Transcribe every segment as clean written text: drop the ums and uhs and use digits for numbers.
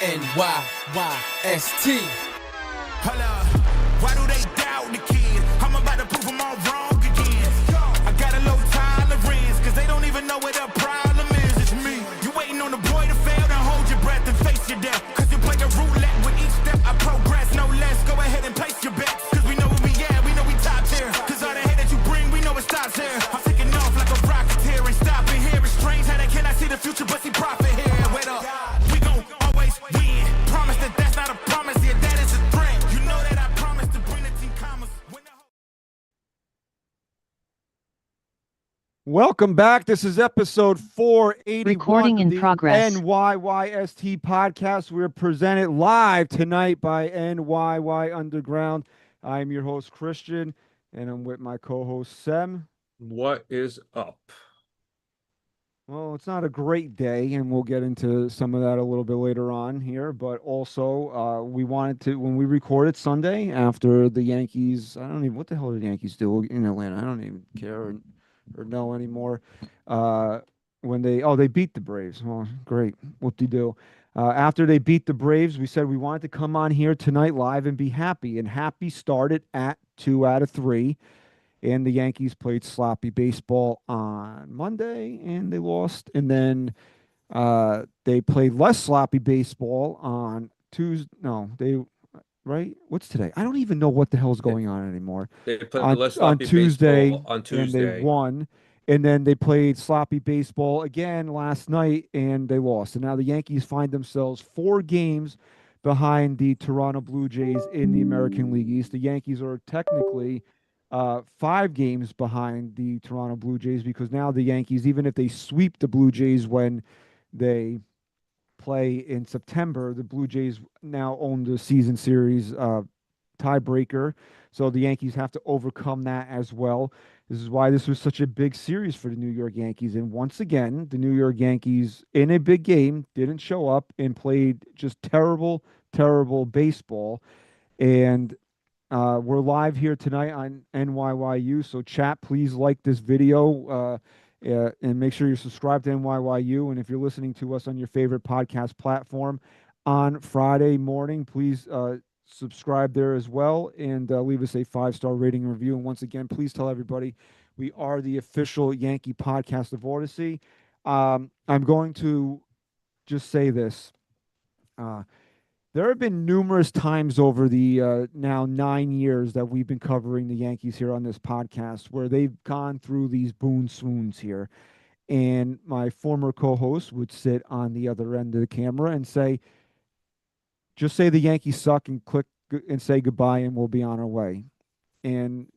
NYYST. Holla, why do they doubt the kid? I'm about to prove them all wrong again. I got a low tolerance, cause they don't even know what the problem is. It's me. You waiting on the boy to fail, then hold your breath and face your death. Cause you play the roulette with each step I progress, no less. Go ahead and place your bets. Cause we know where we at, we know we top tier. Cause all the hate that you bring, we know it stops here. I'm taking off like a rocketeer and stopping here. It's strange how they cannot see the future, but see profit here. Wait up, we gon' always win. Promise that that's not a promise, yeah, that is a threat. You know that I promise to bring the team commas. Welcome back. This is episode 481 Recording in of the progress. NYYST podcast. We're presented live tonight by NYY Underground. I'm your host, Christian, and I'm with my co-host, Sem. What is up? Well, it's not a great day, and we'll get into some of that a little bit later on here. But also, we wanted to, when we recorded Sunday after the Yankees, I don't even, what the hell did the Yankees do in Atlanta? I don't even care or know anymore. When they beat the Braves. Well, great. Whoop-de-doo. After they beat the Braves, we said we wanted to come on here tonight live and be happy. And happy started at 2 out of 3. And the Yankees played sloppy baseball on Monday, and they lost. And then they played less sloppy baseball on Tuesday. No, right? What's today? I don't even know what the hell's going on anymore. They played On less sloppy Tuesday, baseball on Tuesday. and they won. And then they played sloppy baseball again last night, and they lost. And now the Yankees find themselves 4 games behind the Toronto Blue Jays in the American League East. The Yankees are technically 5 games behind the Toronto Blue Jays, because now the Yankees, even if they sweep the Blue Jays when they play in September, the Blue Jays now own the season series tiebreaker. So the Yankees have to overcome that as well. This is why this was such a big series for the New York Yankees. And once again, the New York Yankees, in a big game, didn't show up and played just terrible, terrible baseball. And we're live here tonight on NYYU. So chat, please like this video and make sure you're subscribed to NYYU. And if you're listening to us on your favorite podcast platform on Friday morning, please subscribe there as well, and leave us a 5-star rating and review. And once again, please tell everybody we are the official Yankee podcast of Odyssey. I'm going to just say this. There have been numerous times over the now 9 years that we've been covering the Yankees here on this podcast where they've gone through these boon swoons here. And my former co-host would sit on the other end of the camera and say, just say the Yankees suck and click and say goodbye and we'll be on our way. And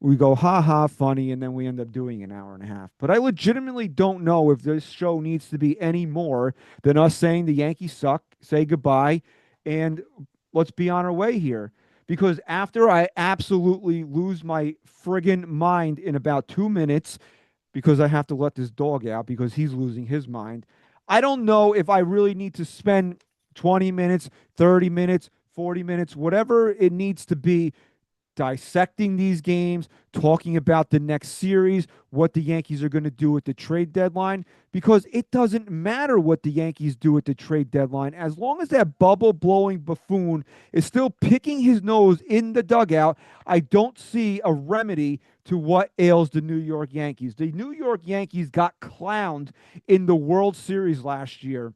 we go, ha ha, funny, and then we end up doing an hour and a half. But I legitimately don't know if this show needs to be any more than us saying the Yankees suck, say goodbye, and let's be on our way here. Because after I absolutely lose my friggin' mind in about 2 minutes, because I have to let this dog out because he's losing his mind, I don't know if I really need to spend 20 minutes, 30 minutes, 40 minutes, whatever it needs to be, dissecting these games, talking about the next series, what the Yankees are going to do at the trade deadline, because it doesn't matter what the Yankees do at the trade deadline. As long as that bubble-blowing buffoon is still picking his nose in the dugout, I don't see a remedy to what ails the New York Yankees. The New York Yankees got clowned in the World Series last year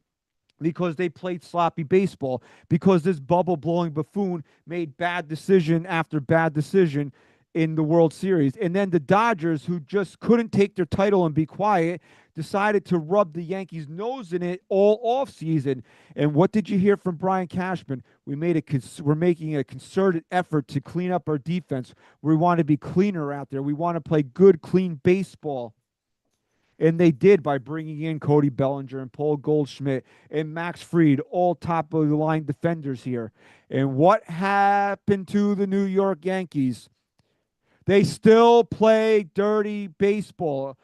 because they played sloppy baseball, because this bubble-blowing buffoon made bad decision after bad decision in the World Series. And then the Dodgers, who just couldn't take their title and be quiet, decided to rub the Yankees' nose in it all offseason. And what did you hear from Brian Cashman? We're making a concerted effort to clean up our defense. We want to be cleaner out there. We want to play good, clean baseball. And they did by bringing in Cody Bellinger and Paul Goldschmidt and Max Fried, all top-of-the-line defenders here. And what happened to the New York Yankees? They still play dirty baseball.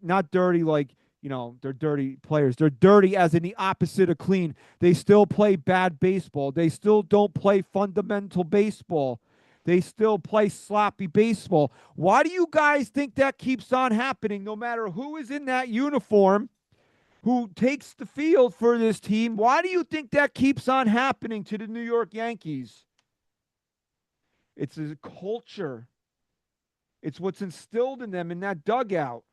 Not dirty like, they're dirty players. They're dirty as in the opposite of clean. They still play bad baseball. They still don't play fundamental baseball. They still play sloppy baseball. Why do you guys think that keeps on happening no matter who is in that uniform? who takes the field for this team. Why do you think that keeps on happening to the New York Yankees? It's a culture. It's what's instilled in them in that dugout.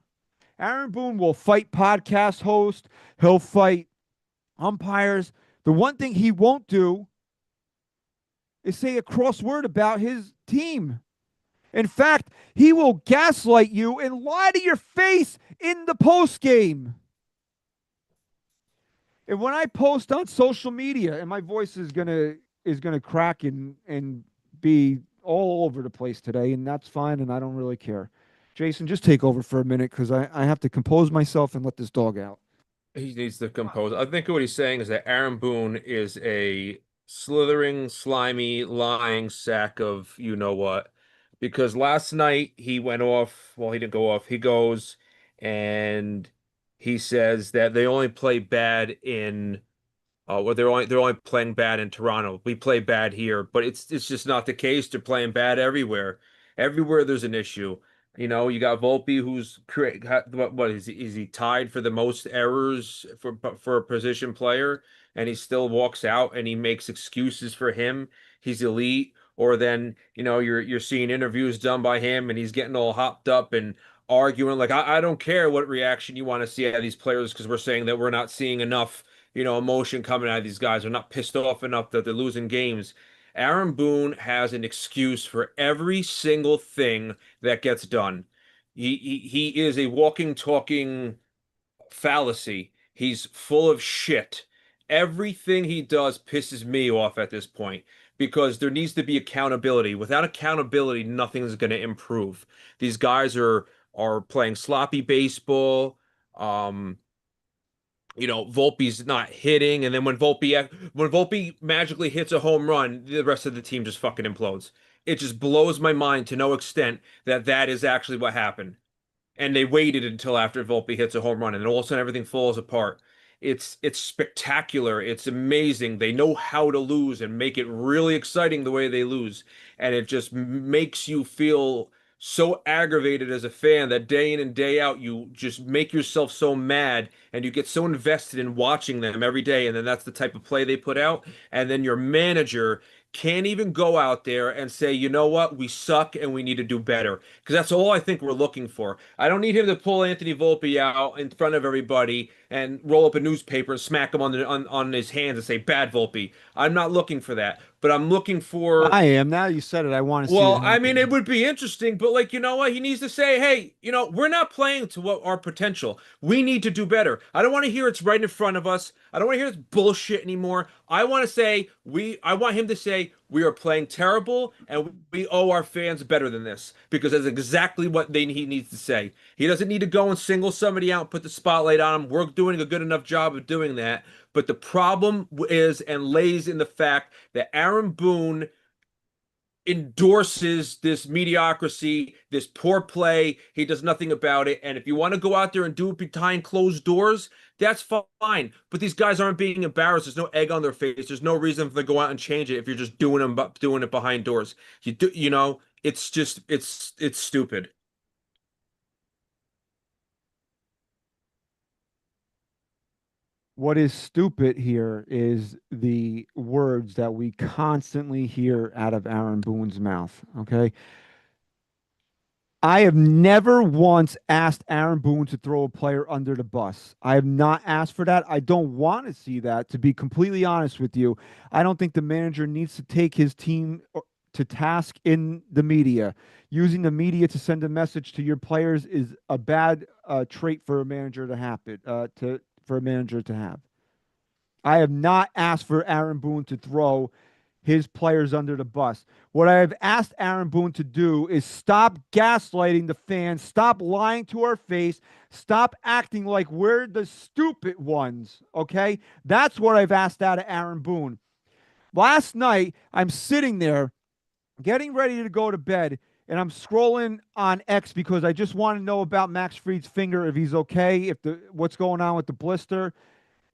Aaron Boone will fight podcast hosts. He'll fight umpires. The one thing he won't do is say a cross word about his team. In fact, he will gaslight you and lie to your face in the post game. And when I post on social media, and my voice is gonna crack and be all over the place today, and that's fine, and I don't really care. Jason, just take over for a minute because I have to compose myself and let this dog out. He needs to compose. I think what he's saying is that Aaron Boone is a slithering, slimy, lying sack of you know what. Because last night he went off. Well, he didn't go off. He goes and he says that they only play bad in well, they're only playing bad in Toronto. We play bad here, but it's just not the case. They're playing bad everywhere. Everywhere there's an issue. You know, you got Volpe, who's what is he tied for the most errors for a position player, and he still walks out and he makes excuses for him. He's elite. Or then, you know, you're seeing interviews done by him, and he's getting all hopped up and arguing like I don't care what reaction you want to see out of these players because we're saying that we're not seeing enough emotion coming out of these guys. They're not pissed off enough that they're losing games. Aaron Boone has an excuse for every single thing that gets done. He is a walking, talking fallacy. He's full of shit. Everything he does pisses me off at this point because there needs to be accountability. Without accountability, nothing's going to improve. These guys are playing sloppy baseball. Um, Volpe's not hitting, and then when Volpe magically hits a home run, the rest of the team just fucking implodes. It just blows my mind to no extent that that is actually what happened. And they waited until after Volpe hits a home run, and then all of a sudden everything falls apart. It's spectacular. It's amazing. They know how to lose and make it really exciting the way they lose, and it just makes you feel so aggravated as a fan that day in and day out you just make yourself so mad and you get so invested in watching them every day, and then that's the type of play they put out, and then your manager can't even go out there and say, you know what, we suck and we need to do better. Because that's all I think we're looking for. I don't need him to pull Anthony Volpe out in front of everybody and roll up a newspaper and smack him on his hands and say, bad Volpe. I'm not looking for that. But I'm looking for I am. Now you said it. I want to see it well, I mean, happen. it would be interesting, but like, you know what? He needs to say, hey, we're not playing to what our potential. We need to do better. I don't want to hear it's right in front of us. I don't want to hear it's bullshit anymore. I want him to say, we are playing terrible and we owe our fans better than this because that's exactly what he needs to say. He doesn't need to go and single somebody out and put the spotlight on him. We're doing a good enough job of doing that. But the problem is and lays in the fact that Aaron Boone endorses this mediocrity, this poor play. He does nothing about it. And if you want to go out there and do it behind closed doors, that's fine. But these guys aren't being embarrassed. There's no egg on their face. There's no reason for them to go out and change it if you're just doing it behind doors. It's just it's stupid. What is stupid here is the words that we constantly hear out of Aaron Boone's mouth. Okay. I have never once asked Aaron Boone to throw a player under the bus. I have not asked for that. I don't want to see that, to be completely honest with you. I don't think the manager needs to take his team to task in the media. Using the media to send a message to your players is a bad trait for a manager to happen, for a manager to have. I have not asked for Aaron Boone to throw his players under the bus. What I have asked Aaron Boone to do is stop gaslighting the fans, stop lying to our face, stop acting like we're the stupid ones, okay? That's what I've asked out of Aaron Boone. Last night, I'm sitting there getting ready to go to bed, and I'm scrolling on X because I just want to know about Max Fried's finger, if he's okay, what's going on with the blister.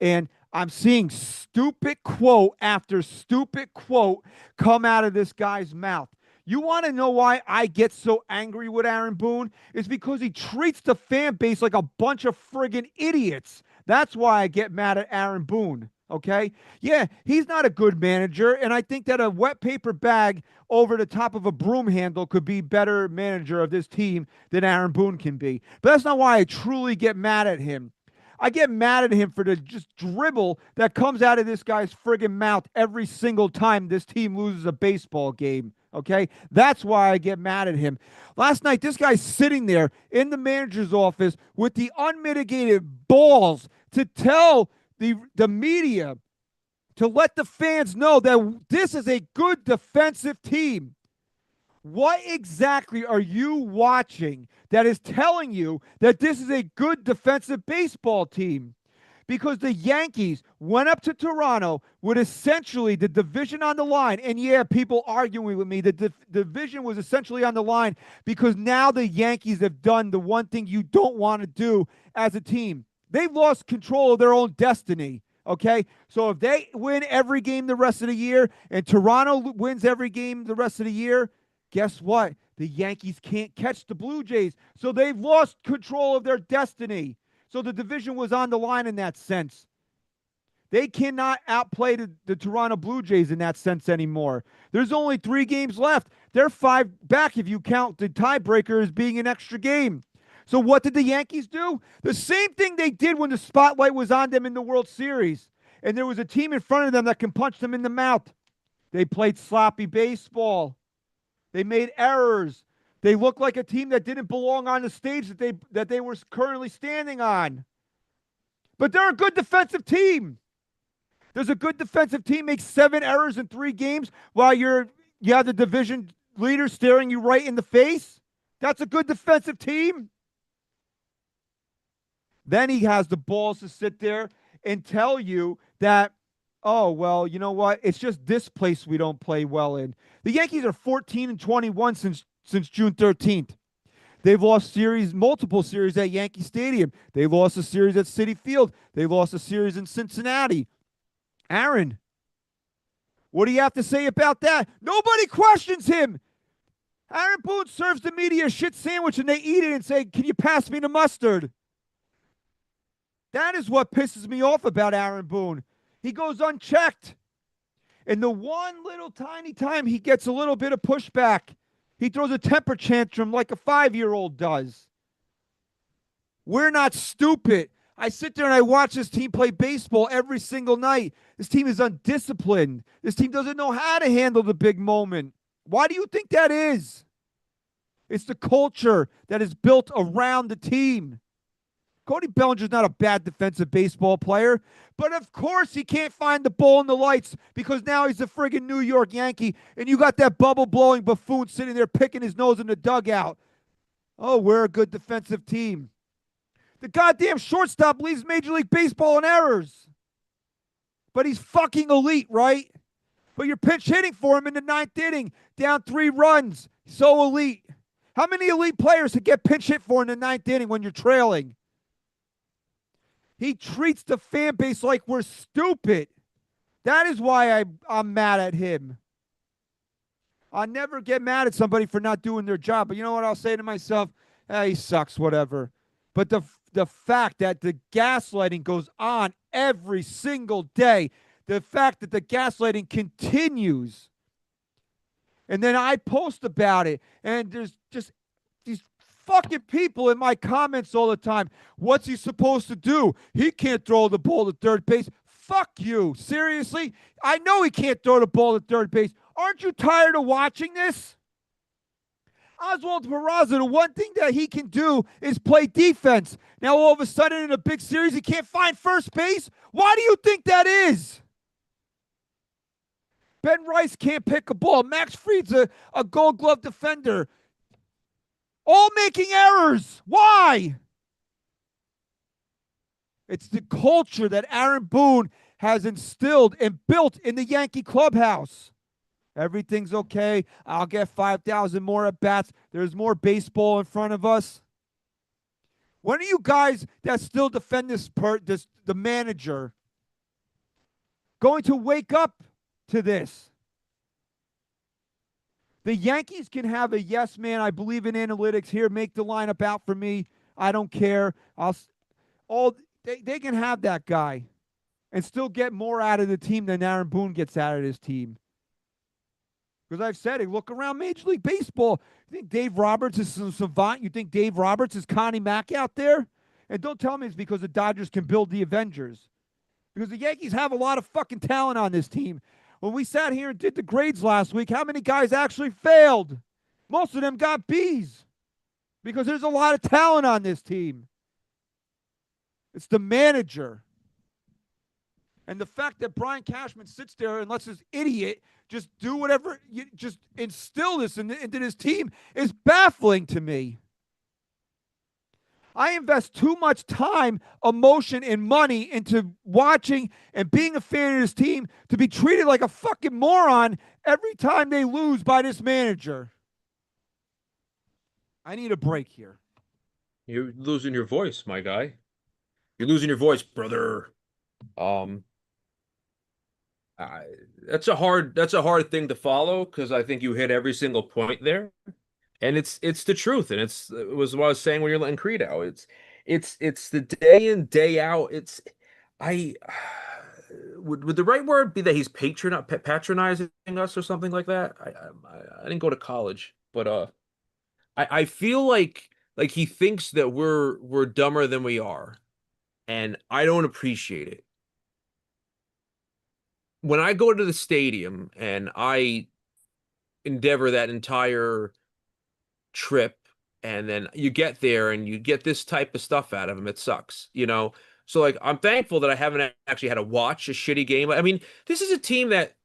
And I'm seeing stupid quote after stupid quote come out of this guy's mouth. You want to know why I get so angry with Aaron Boone? It's because he treats the fan base like a bunch of friggin' idiots. That's why I get mad at Aaron Boone. Okay. Yeah, he's not a good manager. And I think that a wet paper bag over the top of a broom handle could be better manager of this team than Aaron Boone can be. But that's not why I truly get mad at him. I get mad at him for the just dribble that comes out of this guy's friggin' mouth every single time this team loses a baseball game. Okay? That's why I get mad at him. Last night, this guy's sitting there in the manager's office with the unmitigated balls to tell the media to let the fans know that this is a good defensive team. What exactly are you watching that is telling you that this is a good defensive baseball team? Because the Yankees went up to Toronto with essentially the division on the line. And yeah, people arguing with me, the division was essentially on the line because now the Yankees have done the one thing you don't want to do as a team. They've lost control of their own destiny. Okay, so if they win every game the rest of the year and Toronto wins every game the rest of the year, guess what? The Yankees can't catch the Blue Jays. So they've lost control of their destiny. So the division was on the line in that sense. They cannot outplay the Toronto Blue Jays in that sense anymore. There's only 3 games left. They're 5 back if you count the tiebreaker as being an extra game. So what did the Yankees do? The same thing they did when the spotlight was on them in the World Series. And there was a team in front of them that can punch them in the mouth. They played sloppy baseball. They made errors. They looked like a team that didn't belong on the stage that they were currently standing on. But they're a good defensive team. There's a good defensive team makes 7 errors in 3 games while you have the division leader staring you right in the face. That's a good defensive team. Then he has the balls to sit there and tell you that, oh, well, you know what? It's just this place we don't play well in. The Yankees are 14-21 since June 13th. They've lost multiple series at Yankee Stadium. They lost a series at Citi Field. They lost a series in Cincinnati. Aaron, what do you have to say about that? Nobody questions him. Aaron Boone serves the media a shit sandwich and they eat it and say, can you pass me the mustard? That is what pisses me off about Aaron Boone. He goes unchecked. And the one little tiny time he gets a little bit of pushback, he throws a temper tantrum like a 5-year-old does. We're not stupid. I sit there and I watch this team play baseball every single night. This team is undisciplined. This team doesn't know how to handle the big moment. Why do you think that is? It's the culture that is built around the team. Cody Bellinger's not a bad defensive baseball player, but of course he can't find the ball in the lights because now he's a friggin' New York Yankee, and you got that bubble-blowing buffoon sitting there picking his nose in the dugout. Oh, we're a good defensive team. The goddamn shortstop leads Major League Baseball in errors. But he's fucking elite, right? But you're pinch hitting for him in the 9th inning, down 3 runs. So elite. How many elite players could get pinch hit for in the 9th inning when you're trailing? He treats the fan base like we're stupid. That is why I'm mad at him. I'll never get mad at somebody for not doing their job. But you know what I'll say to myself? He sucks, whatever. But the fact that the gaslighting goes on every single day, the fact that the gaslighting continues, and then I post about it, and there's just these fucking people in my comments all the time. What's he supposed to do? He can't throw the ball to third base. Fuck you. Seriously? I know he can't throw the ball to third base. Aren't you tired of watching this? Oswald Peraza, the one thing that he can do is play defense. Now, all of a sudden, in a big series, he can't find first base? Why do you think that is? Ben Rice can't pick a ball. Max Fried's a gold glove defender. All making errors. Why? It's the culture that Aaron Boone has instilled and built in the Yankee clubhouse. Everything's okay. I'll get 5,000 more at bats. There's more baseball in front of us. When are you guys that still defend the manager going to wake up to this? The Yankees can have a yes man. I believe in analytics. Here, make the lineup out for me. I don't care. they can have that guy and still get more out of the team than Aaron Boone gets out of this team. Because I've said it, look around Major League Baseball. You think Dave Roberts is some savant? You think Dave Roberts is Connie Mack out there? And don't tell me it's because the Dodgers can build the Avengers. Because the Yankees have a lot of fucking talent on this team. When we sat here and did the grades last week, how many guys actually failed? Most of them got B's. Because there's a lot of talent on this team. It's the manager. And the fact that Brian Cashman sits there and lets this idiot just do whatever, just instill this into his team is baffling to me. I invest too much time, emotion, and money into watching and being a fan of this team to be treated like a fucking moron every time they lose by this manager. I need a break here. You're losing your voice, my guy. You're losing your voice, brother. That's a hard thing to follow because I think you hit every single point there, and it's the truth, and it was what I was saying when you're letting Creed out. It's the day in day out. I would the right word be that he's patronizing us or something like that. I didn't go to college, but I feel like he thinks that we're dumber than we are, and I don't appreciate it. When I go to the stadium and I endeavor that entire trip, and then you get there and you get this type of stuff out of him, it sucks, you know? So like I'm thankful that I haven't actually had to watch a shitty game. I mean, this is a team that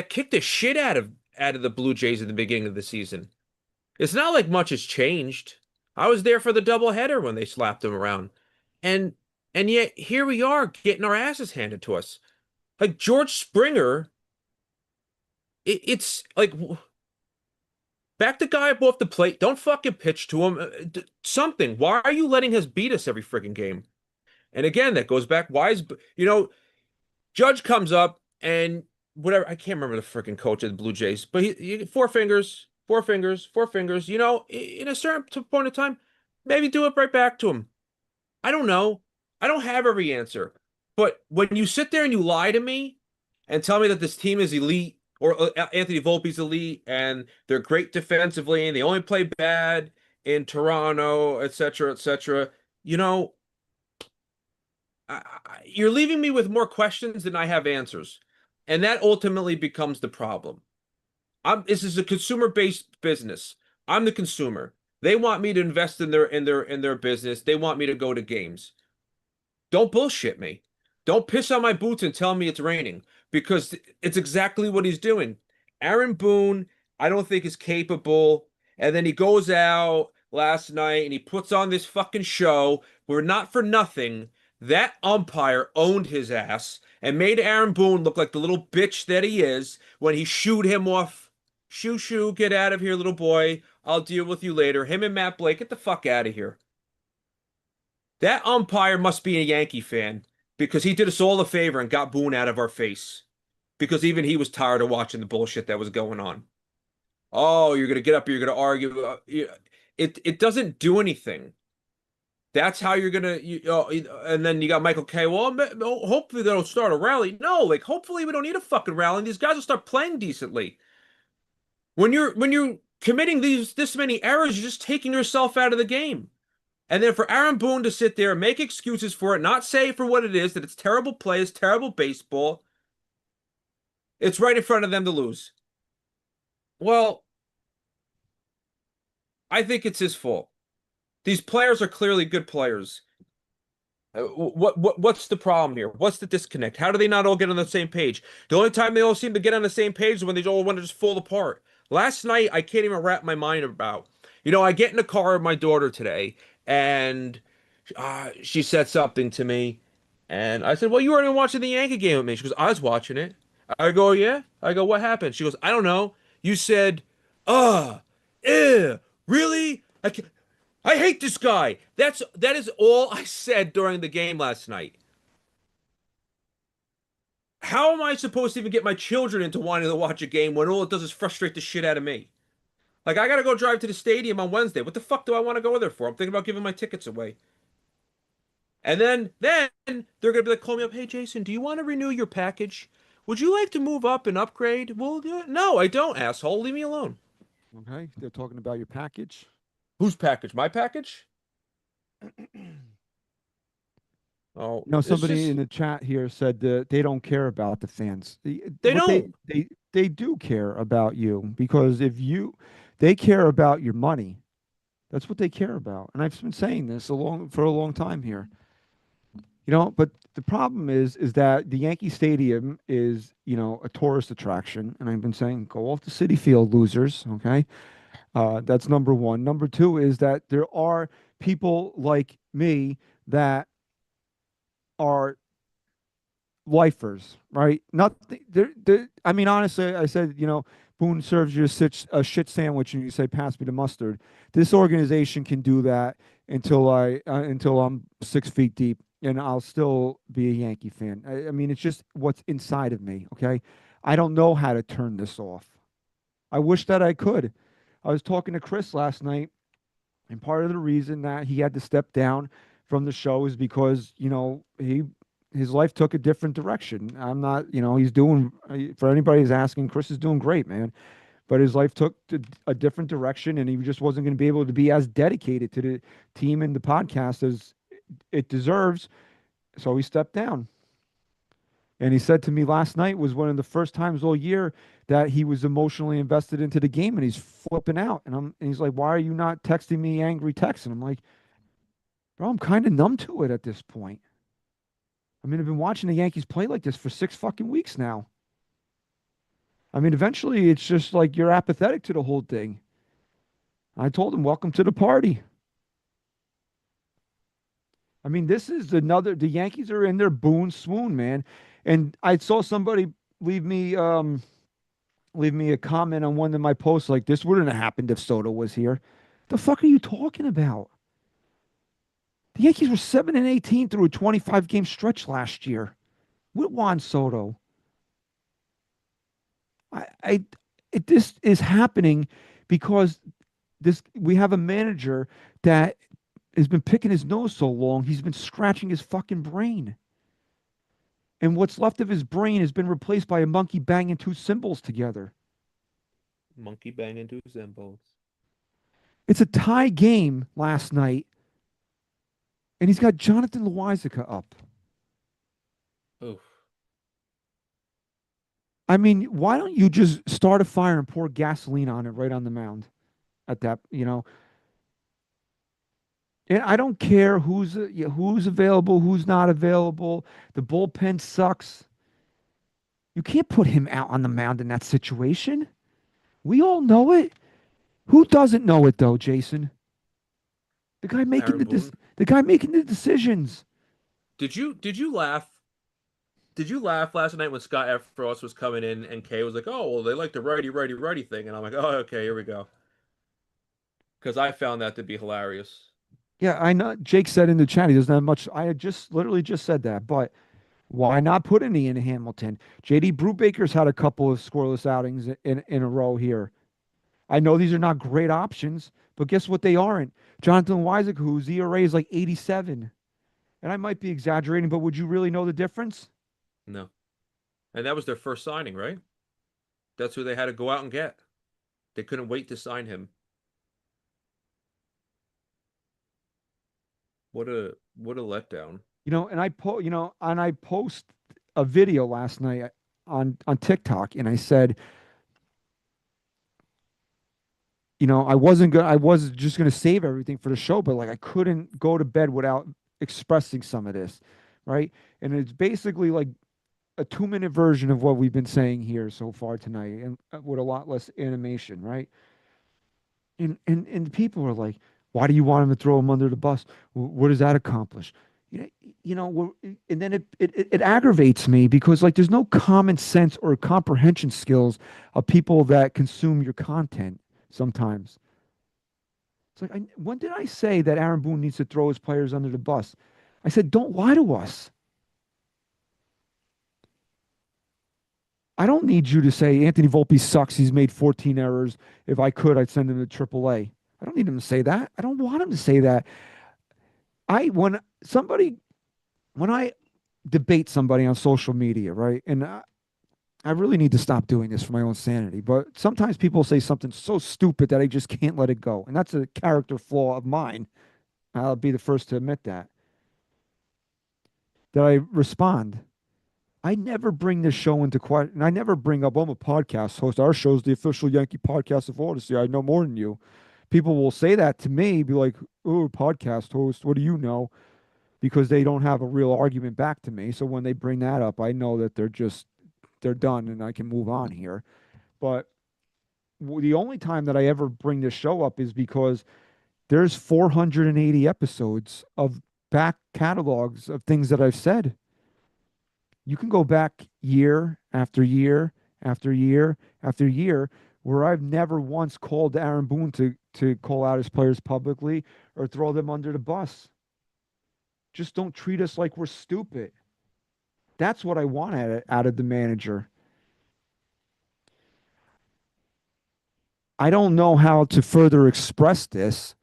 kicked the shit out of the Blue Jays at the beginning of the season. It's not like much has changed. I was there for the doubleheader when they slapped them around. And yet here we are getting our asses handed to us. Like George Springer, it's like back the guy up off the plate. Don't fucking pitch to him. Something. Why are you letting us beat us every freaking game? And again, that goes back. Why is Judge comes up and whatever. I can't remember the freaking coach of the Blue Jays, but he four fingers, four fingers, four fingers. You know, in a certain point of time, maybe do it right back to him. I don't know. I don't have every answer. But when you sit there and you lie to me and tell me that this team is elite or Anthony Volpe's elite and they're great defensively and they only play bad in Toronto, etc., you know, you're leaving me with more questions than I have answers. And that ultimately becomes the problem. This is a consumer-based business. I'm the consumer. They want me to invest in their business. They want me to go to games. Don't bullshit me. Don't piss on my boots and tell me it's raining because it's exactly what he's doing. Aaron Boone, I don't think is capable. And then he goes out last night and he puts on this fucking show where not for nothing, that umpire owned his ass and made Aaron Boone look like the little bitch that he is when he shooed him off. Shoo, shoo, get out of here, little boy. I'll deal with you later. Him and Matt Blake, get the fuck out of here. That umpire must be a Yankee fan because he did us all a favor and got Boone out of our face because even he was tired of watching the bullshit that was going on. Oh, you're going to get up, you're going to argue. It doesn't do anything. That's how you're going to, and then you got Michael K. Well, hopefully they'll start a rally. No, like hopefully we don't need a fucking rally. And these guys will start playing decently. When you're committing this many errors, you're just taking yourself out of the game. And then for Aaron Boone to sit there and make excuses for it, not say for what it is, that it's terrible play, it's terrible baseball, it's right in front of them to lose. Well, I think it's his fault. These players are clearly good players. What's the problem here? What's the disconnect? How do they not all get on the same page? The only time they all seem to get on the same page is when they all want to just fall apart. Last night, I can't even wrap my mind about. I get in the car with my daughter today, and she said something to me, and I said, "Well, you weren't even watching the Yankee game with me." She goes, "I was watching it." I go, "Yeah." I go, "What happened?" She goes, "I don't know. You said, really? I hate this guy." That is all I said during the game last night. How am I supposed to even get my children into wanting to watch a game when all it does is frustrate the shit out of me? Like, I gotta go drive to the stadium on Wednesday. What the fuck do I want to go there for? I'm thinking about giving my tickets away. And then they're gonna be like, call me up, hey Jason, do you want to renew your package? Would you like to move up and upgrade? Well, no, I don't, asshole. Leave me alone. Okay, they're talking about your package. Whose package? My package? Oh, it's Somebody in just the chat here said that they don't care about the fans. they What don't. they do care about you because they care about your money. That's what they care about. And I've been saying this for a long time here. But the problem is that the Yankee Stadium is, a tourist attraction, and I've been saying go off the City Field, losers. Okay, that's number one. Number two is that there are people like me that are lifers, right? Nothing. I mean, honestly, I said, Boone serves you a shit sandwich, and you say, "Pass me the mustard." This organization can do that until I'm 6 feet deep, and I'll still be a Yankee fan. I mean, it's just what's inside of me. Okay, I don't know how to turn this off. I wish that I could. I was talking to Chris last night, and part of the reason that he had to step down from the show is because, his life took a different direction. I'm not, he's doing, for anybody who's asking, Chris is doing great, man. But his life took a different direction, and he just wasn't going to be able to be as dedicated to the team and the podcast as it deserves. So he stepped down. And he said to me last night was one of the first times all year that he was emotionally invested into the game, and he's flipping out. And he's like, "Why are you not texting me angry texts?" And I'm like, "Bro, I'm kind of numb to it at this point. I mean, I've been watching the Yankees play like this for 6 fucking weeks now. I mean, eventually it's just like you're apathetic to the whole thing." I told him, "Welcome to the party." I mean, the Yankees are in their boon swoon, man. And I saw somebody leave me a comment on one of my posts like, "This wouldn't have happened if Soto was here." The fuck are you talking about? The Yankees were 7-18 through a 25-game stretch last year with Juan Soto. This is happening because we have a manager that has been picking his nose so long, he's been scratching his fucking brain. And what's left of his brain has been replaced by a monkey banging two cymbals together. Monkey banging two cymbals. It's a tie game last night, and he's got Jonathan Loizaga up. Oof. I mean, why don't you just start a fire and pour gasoline on it right on the mound at that, And I don't care who's available, who's not available. The bullpen sucks. You can't put him out on the mound in that situation. We all know it. Who doesn't know it though, Jason? The guy making Aaron Boone. the guy making the decisions. Did you laugh? Did you laugh last night when Scott F. Frost was coming in and Kay was like, "Oh, well, they like the righty thing," and I'm like, "Oh, okay, here we go." Because I found that to be hilarious. Yeah, I know. Jake said in the chat he doesn't have much. I had just literally just said that, but why not put any in Hamilton? JD Brubaker's had a couple of scoreless outings in a row here. I know these are not great options, but guess what? They aren't. Jonathan Weisick, whose ERA is like 87. And I might be exaggerating, but would you really know the difference? No, and that was their first signing, right? That's who they had to go out and get. They couldn't wait to sign him. What a letdown. And I post a video last night on TikTok, and I said, I was just gonna save everything for the show, but like I couldn't go to bed without expressing some of this, right? And it's basically like a 2-minute version of what we've been saying here so far tonight, and with a lot less animation, right? And people are like, "Why do you want him to throw him under the bus? What does that accomplish?" And then it aggravates me because like there's no common sense or comprehension skills of people that consume your content sometimes. It's like, when did I say that Aaron Boone needs to throw his players under the bus? I said, don't lie to us. I don't need you to say Anthony Volpe sucks. He's made 14 errors. If I could, I'd send him to AAA. I don't need him to say that. I don't want him to say that. When somebody when I debate somebody on social media, right? And I really need to stop doing this for my own sanity, but sometimes people say something so stupid that I just can't let it go. And that's a character flaw of mine. I'll be the first to admit that. That I respond. I never bring this show into question. I never bring up, I'm a podcast host. Our show's the official Yankee podcast of Odyssey. I know more than you. People will say that to me, be like, oh, podcast host, what do you know? Because they don't have a real argument back to me. So when they bring that up, I know that they're done and I can move on here. But the only time that I ever bring this show up is because there's 480 episodes of back catalogs of things that I've said. You can go back year after year after year after year where I've never once called Aaron Boone to call out his players publicly or throw them under the bus. Just don't treat us like we're stupid. That's what I want out of the manager. I don't know how to further express this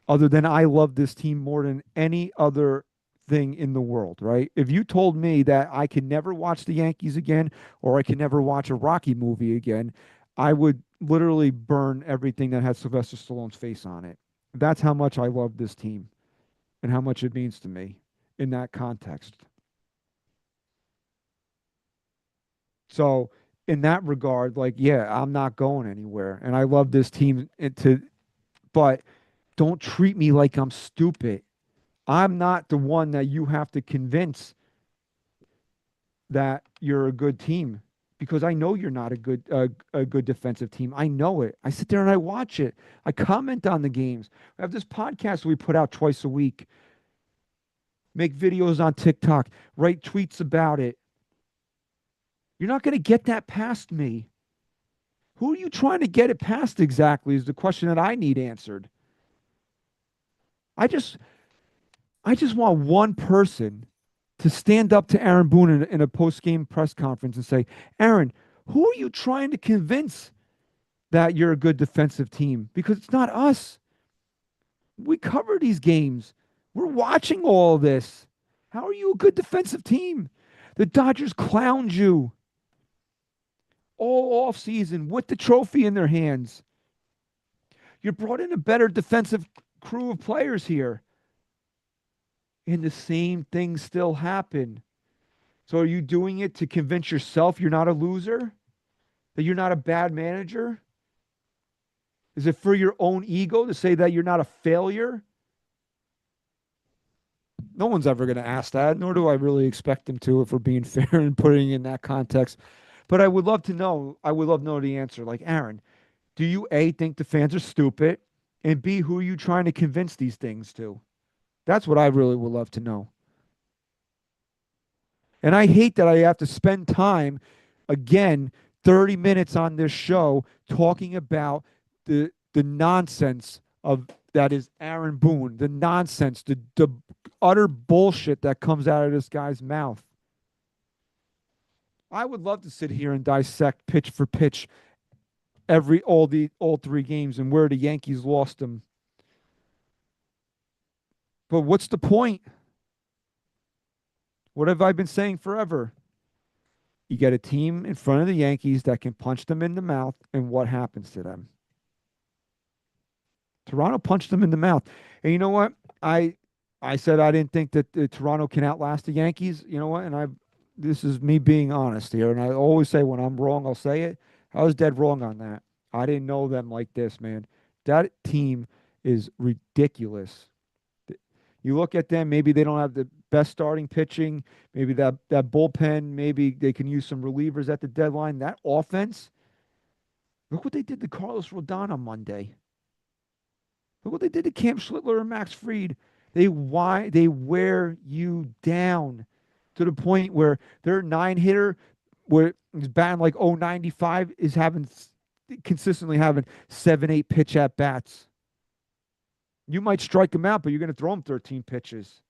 other than I love this team more than any other thing in the world, right? If you told me that I can never watch the Yankees again or I can never watch a Rocky movie again, I would literally burn everything that has Sylvester Stallone's face on it. That's how much I love this team and how much it means to me in that context. So, in that regard, like, yeah, I'm not going anywhere. And I love this team but don't treat me like I'm stupid. I'm not the one that you have to convince that you're a good team because I know you're not a good defensive team. I know it. I sit there and I watch it. I comment on the games. I have this podcast we put out twice a week. Make videos on TikTok, write tweets about it. You're not going to get that past me. Who are you trying to get it past exactly is the question that I need answered. I just I just want one person to stand up to Aaron Boone in a post game press conference and say, Aaron, who are you trying to convince that you're a good defensive team? Because it's not us. We cover these games. We're watching all this. How are you a good defensive team? The Dodgers clowned you all off season with the trophy in their hands. You brought in a better defensive crew of players here. And the same things still happen. So are you doing it to convince yourself you're not a loser? That you're not a bad manager? Is it for your own ego to say that you're not a failure? No one's ever going to ask that, nor do I really expect them to if we're being fair and putting it in that context. But I would love to know, I would love to know the answer. Like, Aaron, do you A, think the fans are stupid? And B, who are you trying to convince these things to? That's what I really would love to know. And I hate that I have to spend time again 30 minutes on this show talking about the nonsense of that is Aaron Boone, the nonsense, the utter bullshit that comes out of this guy's mouth. I would love to sit here and dissect pitch for pitch all three games and where the Yankees lost them. But what's the point? What have I been saying forever? You get a team in front of the Yankees that can punch them in the mouth, and what happens to them? Toronto punched them in the mouth. And you know what? I said I didn't think that Toronto can outlast the Yankees. You know what? And this is me being honest here. And I always say when I'm wrong, I'll say it. I was dead wrong on that. I didn't know them like this, man. That team is ridiculous. You look at them, maybe they don't have the best starting pitching, maybe that bullpen, maybe they can use some relievers at the deadline. That offense, look what they did to Carlos Rodon on Monday. Look what they did to Cam Schlittler and Max Fried. They wear you down to the point where their 9 hitter, where he's batting like 095, is consistently having 7-8 pitch at bats. You might strike him out, but you're going to throw him 13 pitches.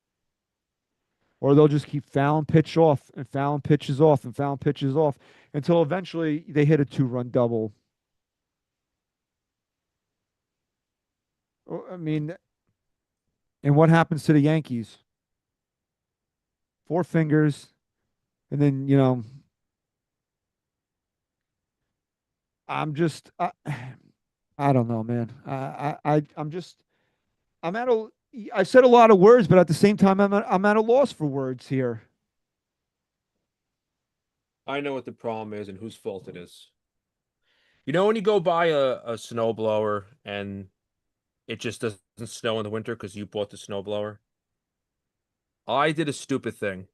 Or they'll just keep fouling pitch off and fouling pitches off and fouling pitches off until eventually they hit a 2-run double. I mean, and what happens to the Yankees? four fingers, and then I'm just I don't know, man. I'm just I'm at a I said a lot of words, but at the same time, I'm at a loss for words here. I know what the problem is and whose fault it is. You know when you go buy a snowblower and it just doesn't snow in the winter because you bought the snowblower? I did a stupid thing.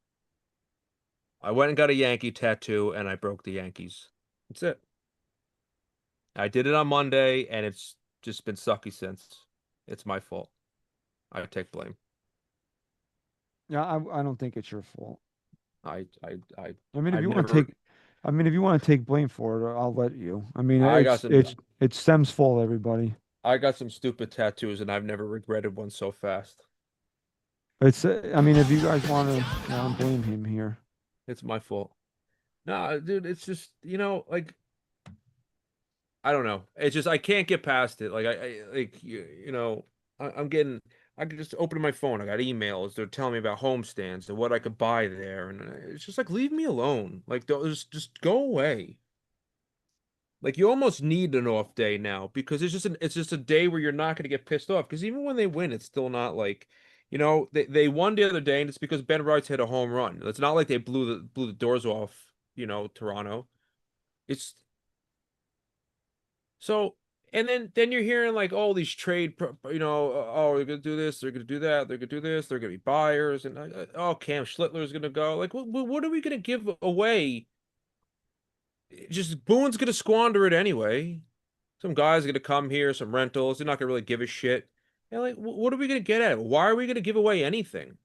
I went and got a Yankee tattoo and I broke the Yankees. That's it. I did it on Monday and it's just been sucky since. It's my fault. I take blame. Yeah, I don't think it's your fault. I I mean, if I've you want to never take, I mean, if you want to take blame for it, I'll let you. I mean, I got some it's Stem's fault, everybody. I got some stupid tattoos and I've never regretted one so fast. It's I mean, if you guys want to, blame him here. It's my fault. No, dude, it's just, like I don't know. It's just I can't get past it. Like I like I'm getting I can just open my phone. I got emails. They're telling me about homestands and what I could buy there, and it's just like leave me alone. Like don't just go away. Like you almost need an off day now because it's just a day where you're not going to get pissed off because even when they win, it's still not like, they won the other day and it's because Ben Wright's hit a home run. It's not like they blew the doors off, Toronto. It's so and then you're hearing like all these oh they're gonna do this, they're gonna do that, they're gonna do this, they're gonna be buyers, and oh Cam Schlittler's gonna go. Like what are we gonna give away? Just Boone's gonna squander it anyway. Some guy's gonna come here, some rentals. They're not gonna really give a shit. And like, what are we gonna get at it? Why are we gonna give away anything?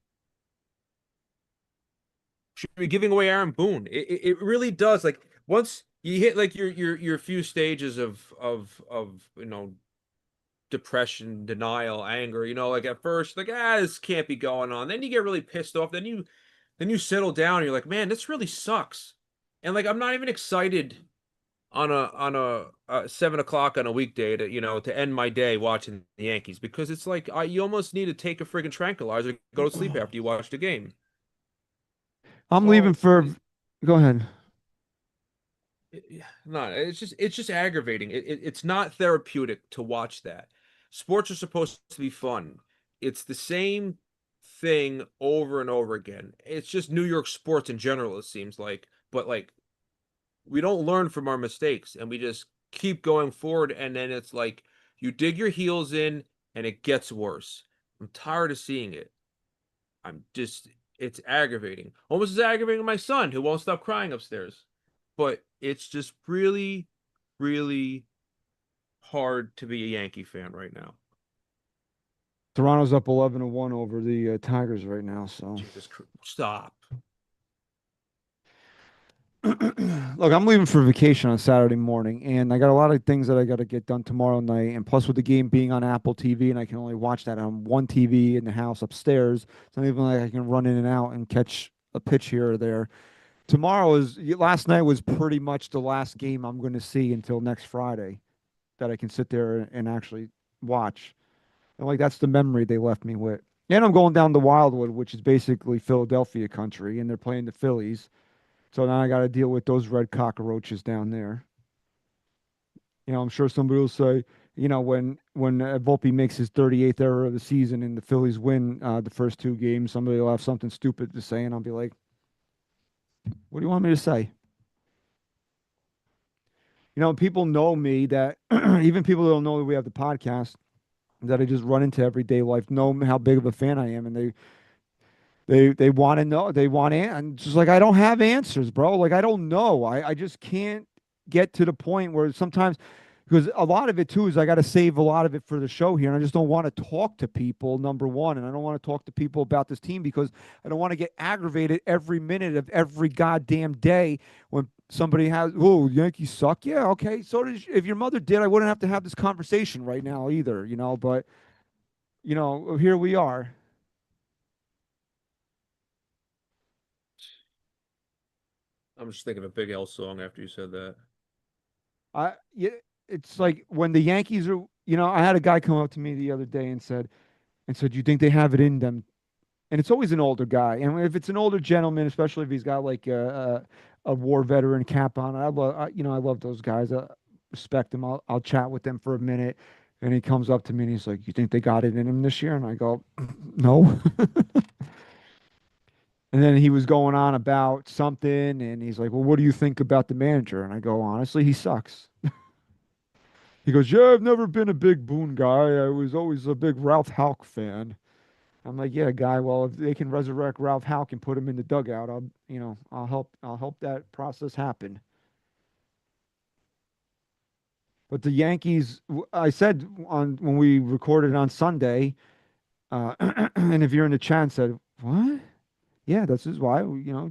Should we be giving away Aaron Boone? It really does. Like once you hit like your few stages of depression, denial, anger. Like at first, like this can't be going on. Then you get really pissed off. Then you settle down. And you're like, man, this really sucks. And like I'm not even excited on a 7 o'clock on a weekday to end my day watching the Yankees because it's like you almost need to take a friggin' tranquilizer, go to sleep after you watch the game. I'm leaving So for. Go ahead. no, it's just aggravating. It's not therapeutic to watch that. Sports are supposed to be fun. It's the same thing over and over again. It's just New York sports in general, it seems like. But like we don't learn from our mistakes and we just keep going forward and then it's like you dig your heels in and it gets worse. I'm tired of seeing it. I'm just it's aggravating. Almost as aggravating as my son who won't stop crying upstairs. But it's just really, really hard to be a Yankee fan right now. Toronto's up 11-1 over the Tigers right now. So Stop. look, I'm leaving for vacation on Saturday morning, and I got a lot of things that I got to get done tomorrow night. And plus, with the game being on Apple TV, and I can only watch that on one TV in the house upstairs, it's not even like I can run in and out and catch a pitch here or there. Last night was pretty much the last game I'm going to see until next Friday that I can sit there and actually watch. And like that's the memory they left me with. And I'm going down to Wildwood, which is basically Philadelphia country, and they're playing the Phillies. So now I got to deal with those red cockroaches down there. I'm sure somebody will say, when Volpe makes his 38th error of the season and the Phillies win the first two games, somebody will have something stupid to say, and I'll be like, "What do you want me to say?" People know me that even people that don't know that we have the podcast that I just run into everyday life know how big of a fan I am, and they want to know. They want and just like I don't have answers, bro. Like I don't know. I just can't get to the point where sometimes because a lot of it too is I got to save a lot of it for the show here, and I just don't want to talk to people. Number one, and I don't want to talk to people about this team because I don't want to get aggravated every minute of every goddamn day when somebody has Yankees suck. Yeah, okay. So if your mother did, I wouldn't have to have this conversation right now either. But here we are. I'm just thinking of a Big L song after you said that. Yeah, it's like when the Yankees are, I had a guy come up to me the other day and said, "You think they have it in them and it's always an older guy. And if it's an older gentleman, especially if he's got like a war veteran cap on, I love those guys. I respect them. I'll chat with them for a minute, and he comes up to me and he's like, "You think they got it in him this year?" And I go, "No." And then he was going on about something, and he's like, "Well, what do you think about the manager?" And I go, "Honestly, he sucks." He goes, "Yeah, I've never been a big Boone guy. I was always a big Ralph Houck fan." I'm like, "Yeah, guy. Well, if they can resurrect Ralph Houck and put him in the dugout, I'll help. I'll help that process happen." But the Yankees, I said on when we recorded on Sunday, and if you're in the chat, said, "What?" Yeah, this is why,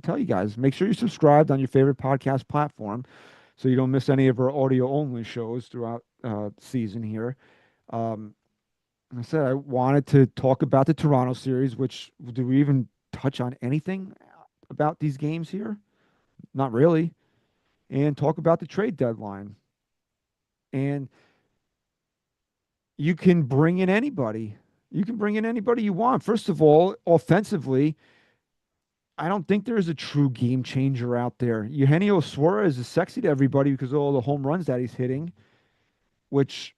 tell you guys, make sure you're subscribed on your favorite podcast platform so you don't miss any of our audio only shows throughout the season here. Um, I said I wanted to talk about the Toronto series, which do we even touch on anything about these games here? Not really. And talk about the trade deadline. And you can bring in anybody. You can bring in anybody you want. First of all, offensively, I don't think there's a true game changer out there. Eugenio Suarez is sexy to everybody because of all the home runs that he's hitting, which,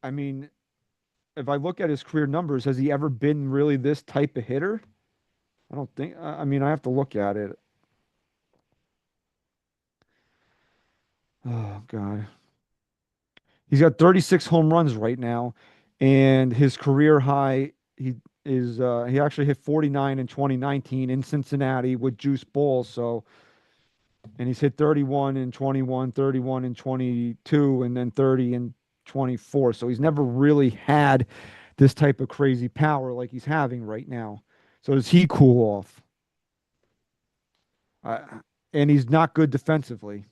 I mean, if I look at his career numbers, has he ever been really this type of hitter? I don't think. I mean, I have to look at it. Oh God, he's got 36 home runs right now, and his career high he actually hit 49 in 2019 in Cincinnati with juice balls. So, and he's hit 31 in 21, 31 in 22, and then 30 in 24. So he's never really had this type of crazy power like he's having right now. So does he cool off? Uh, and he's not good defensively.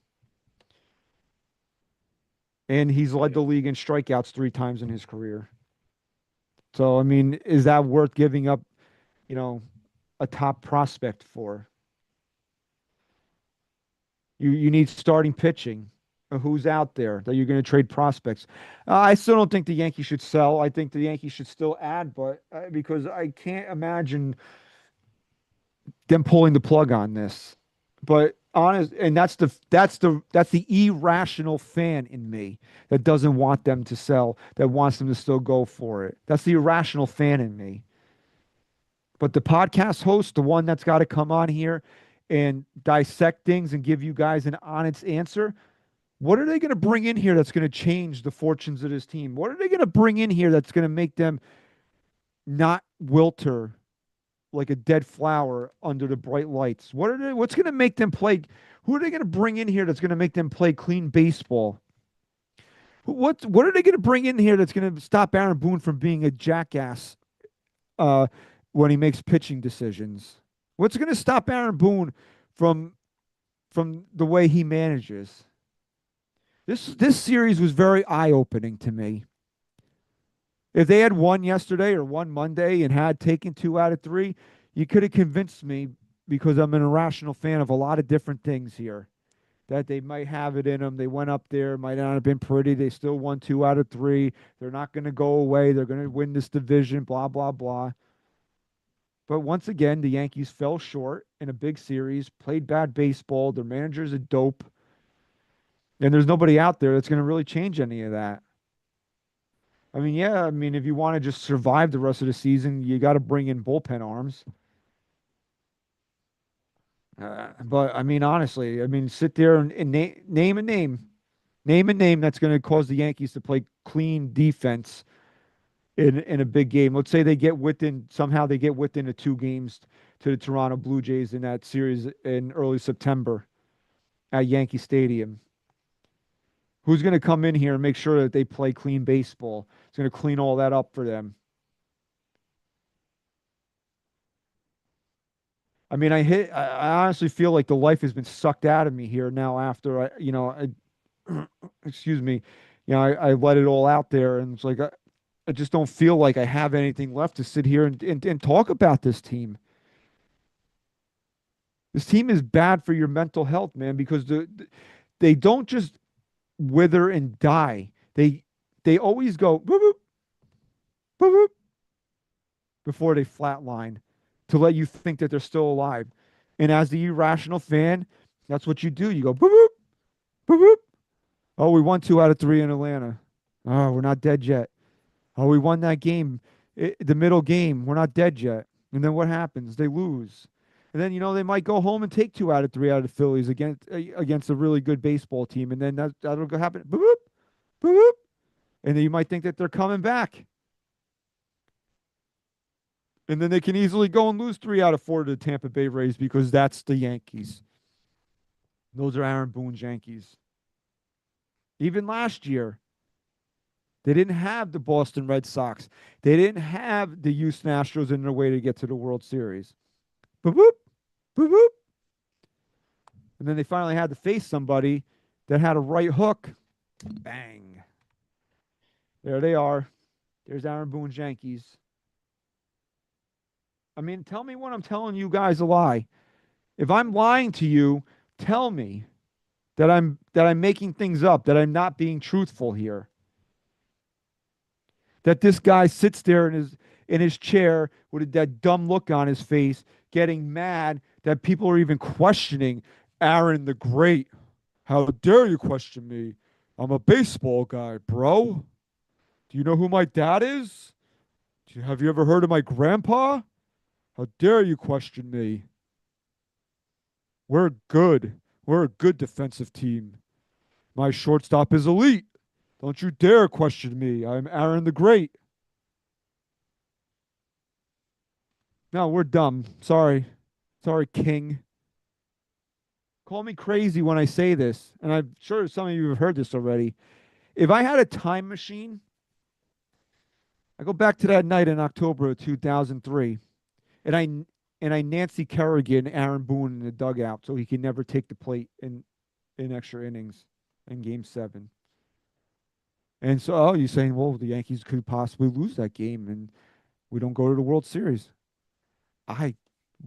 And he's led the league in strikeouts 3 times in his career. So, I mean, is that worth giving up, you know, a top prospect for? You need starting pitching. Who's out there that you're going to trade prospects? I still don't think the Yankees should sell. I think the Yankees should still add, but because I can't imagine them pulling the plug on this. But honest, and that's the irrational fan in me that doesn't want them to sell, that wants them to still go for it. That's the irrational fan in me. But the podcast host, the one that's got to come on here and dissect things and give you guys an honest answer, what are they going to bring in here that's going to change the fortunes of this team? What are they going to bring in here that's going to make them not wilter like a dead flower under the bright lights? What's going to make them play? Who are they going to bring in here that's going to make them play clean baseball? What are they going to bring in here that's going to stop Aaron Boone from being a jackass uh, when he makes pitching decisions? What's going to stop Aaron Boone from the way he manages? This series was very eye-opening to me. If they had won yesterday or won Monday and had taken 2 out of 3, you could have convinced me, because I'm an irrational fan of a lot of different things here, that they might have it in them. They went up there, might not have been pretty. They still won 2 out of 3. They're not going to go away. They're going to win this division, blah, blah, blah. But once again, the Yankees fell short in a big series, played bad baseball. Their manager's a dope. And there's nobody out there that's going to really change any of that. I mean, yeah, I mean, if you want to just survive the rest of the season, you got to bring in bullpen arms. But I mean, honestly, I mean, sit there and name a name that's going to cause the Yankees to play clean defense in a big game. Let's say they get within somehow they get within the 2 games to the Toronto Blue Jays in that series in early September at Yankee Stadium. Who's going to come in here and make sure that they play clean baseball? It's going to clean all that up for them. I mean, I honestly feel like the life has been sucked out of me here now after excuse me, I let it all out there, and it's like I just don't feel like I have anything left to sit here and talk about this team. This team is bad for your mental health, man, because they don't just wither and die. They always go boop, boop, boop, boop, before they flatline. to let you think that they're still alive. And as the irrational fan, that's what you do. You go boop boop boop boop. Oh, we won 2 out of 3 in Atlanta. Oh, we're not dead yet. Oh, we won that game, the middle game. We're not dead yet. And then what happens? They lose. And then they might go home and take 2 out of 3 out of the Phillies against a really good baseball team. And then that'll go happen. Boop boop boop boop. And then you might think that they're coming back. And then they can easily go and lose 3 out of 4 to the Tampa Bay Rays because that's the Yankees. Those are Aaron Boone's Yankees. Even last year, they didn't have the Boston Red Sox. They didn't have the Houston Astros in their way to get to the World Series. Boop, boop, boop, boop. And then they finally had to face somebody that had a right hook. Bang. There they are. There's Aaron Boone's Yankees. I mean, tell me when I'm telling you guys a lie. If I'm lying to you, tell me that I'm making things up, that I'm not being truthful here. That this guy sits there in his chair with that dumb look on his face, getting mad that people are even questioning Aaron the Great. How dare you question me? I'm a baseball guy, bro. Do you know who my dad is? Have you ever heard of my grandpa? How dare you question me? We're good. We're a good defensive team. My shortstop is elite. Don't you dare question me. I'm Aaron the Great. No, we're dumb. Sorry. Sorry, King. Call me crazy when I say this, and I'm sure some of you have heard this already. If I had a time machine, I go back to that night in October of 2003, and I Nancy Kerrigan Aaron Boone in the dugout so he can never take the plate in extra innings in Game 7. And so, oh, you're saying, well, the Yankees could possibly lose that game and we don't go to the World Series. I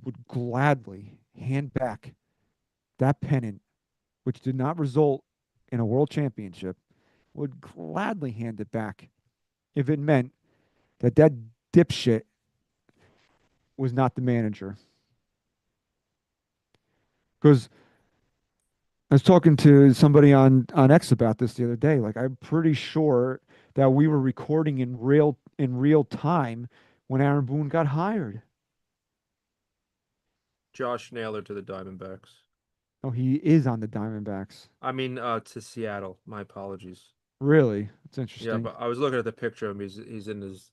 would gladly hand back that pennant, which did not result in a world championship, would gladly hand it back if it meant that dipshit was not the manager. Because I was talking to somebody on X about this the other day. Like, I'm pretty sure that we were recording in real time when Aaron Boone got hired. Josh Naylor to the Diamondbacks. Oh, he is on the Diamondbacks. I mean, to Seattle. My apologies. Really? It's Yeah, interesting. but I was looking at the picture of him. He's in his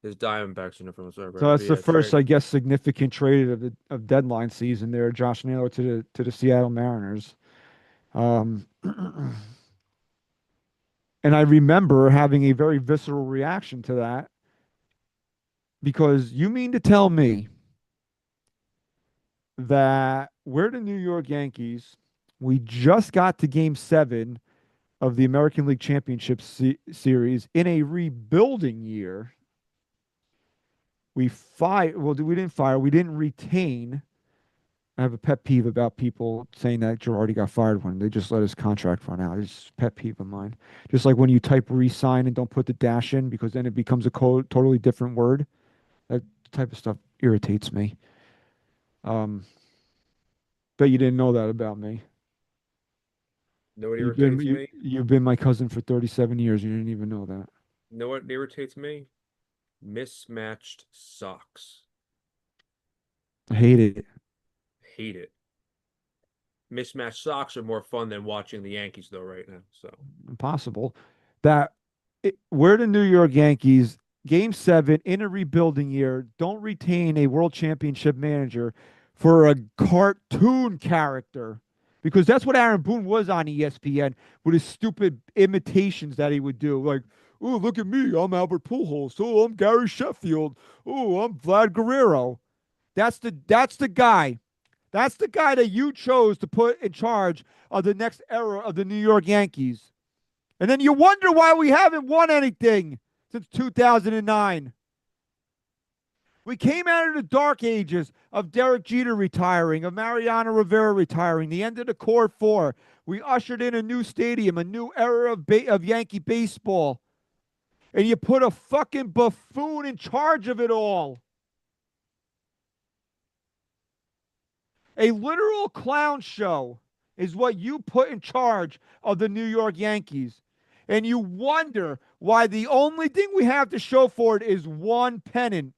Diamondbacks uniform. So So that's the first, trade. I guess, significant trade of deadline season there. Josh Naylor to the Seattle Mariners. And I remember having a very visceral reaction to that because you mean to tell me that we're the New York Yankees. We just got to Game 7 of the American League Championship Series in a rebuilding year. We didn't fire. We didn't retain. I have a pet peeve about people saying that Girardi got fired when they just let his contract run out. It's a pet peeve of mine. Just like when you type resign and don't put the dash in because then it becomes a totally different word. That type of stuff irritates me. Bet you didn't know that about me. Know what irritates me? You've been my cousin for 37 years. You didn't even know that. Know what irritates me? Mismatched socks. I hate it. Hate it. Mismatched socks are more fun than watching the Yankees, though, right now. So Impossible. We're the New York Yankees. Game 7 in a rebuilding year. Don't retain a world championship manager for a cartoon character. Because that's what Aaron Boone was on ESPN with his stupid imitations that he would do. Like, oh, look at me. I'm Albert Pujols. Oh, I'm Gary Sheffield. Oh, I'm Vlad Guerrero. That's the guy. That's the guy that you chose to put in charge of the next era of the New York Yankees. And then you wonder why we haven't won anything since 2009. We came out of the dark ages of Derek Jeter retiring, of Mariano Rivera retiring, the end of the core four. We ushered in a new stadium, a new era of Yankee baseball. And you put a fucking buffoon in charge of it all. A literal clown show is what you put in charge of the New York Yankees. And you wonder why the only thing we have to show for it is one pennant.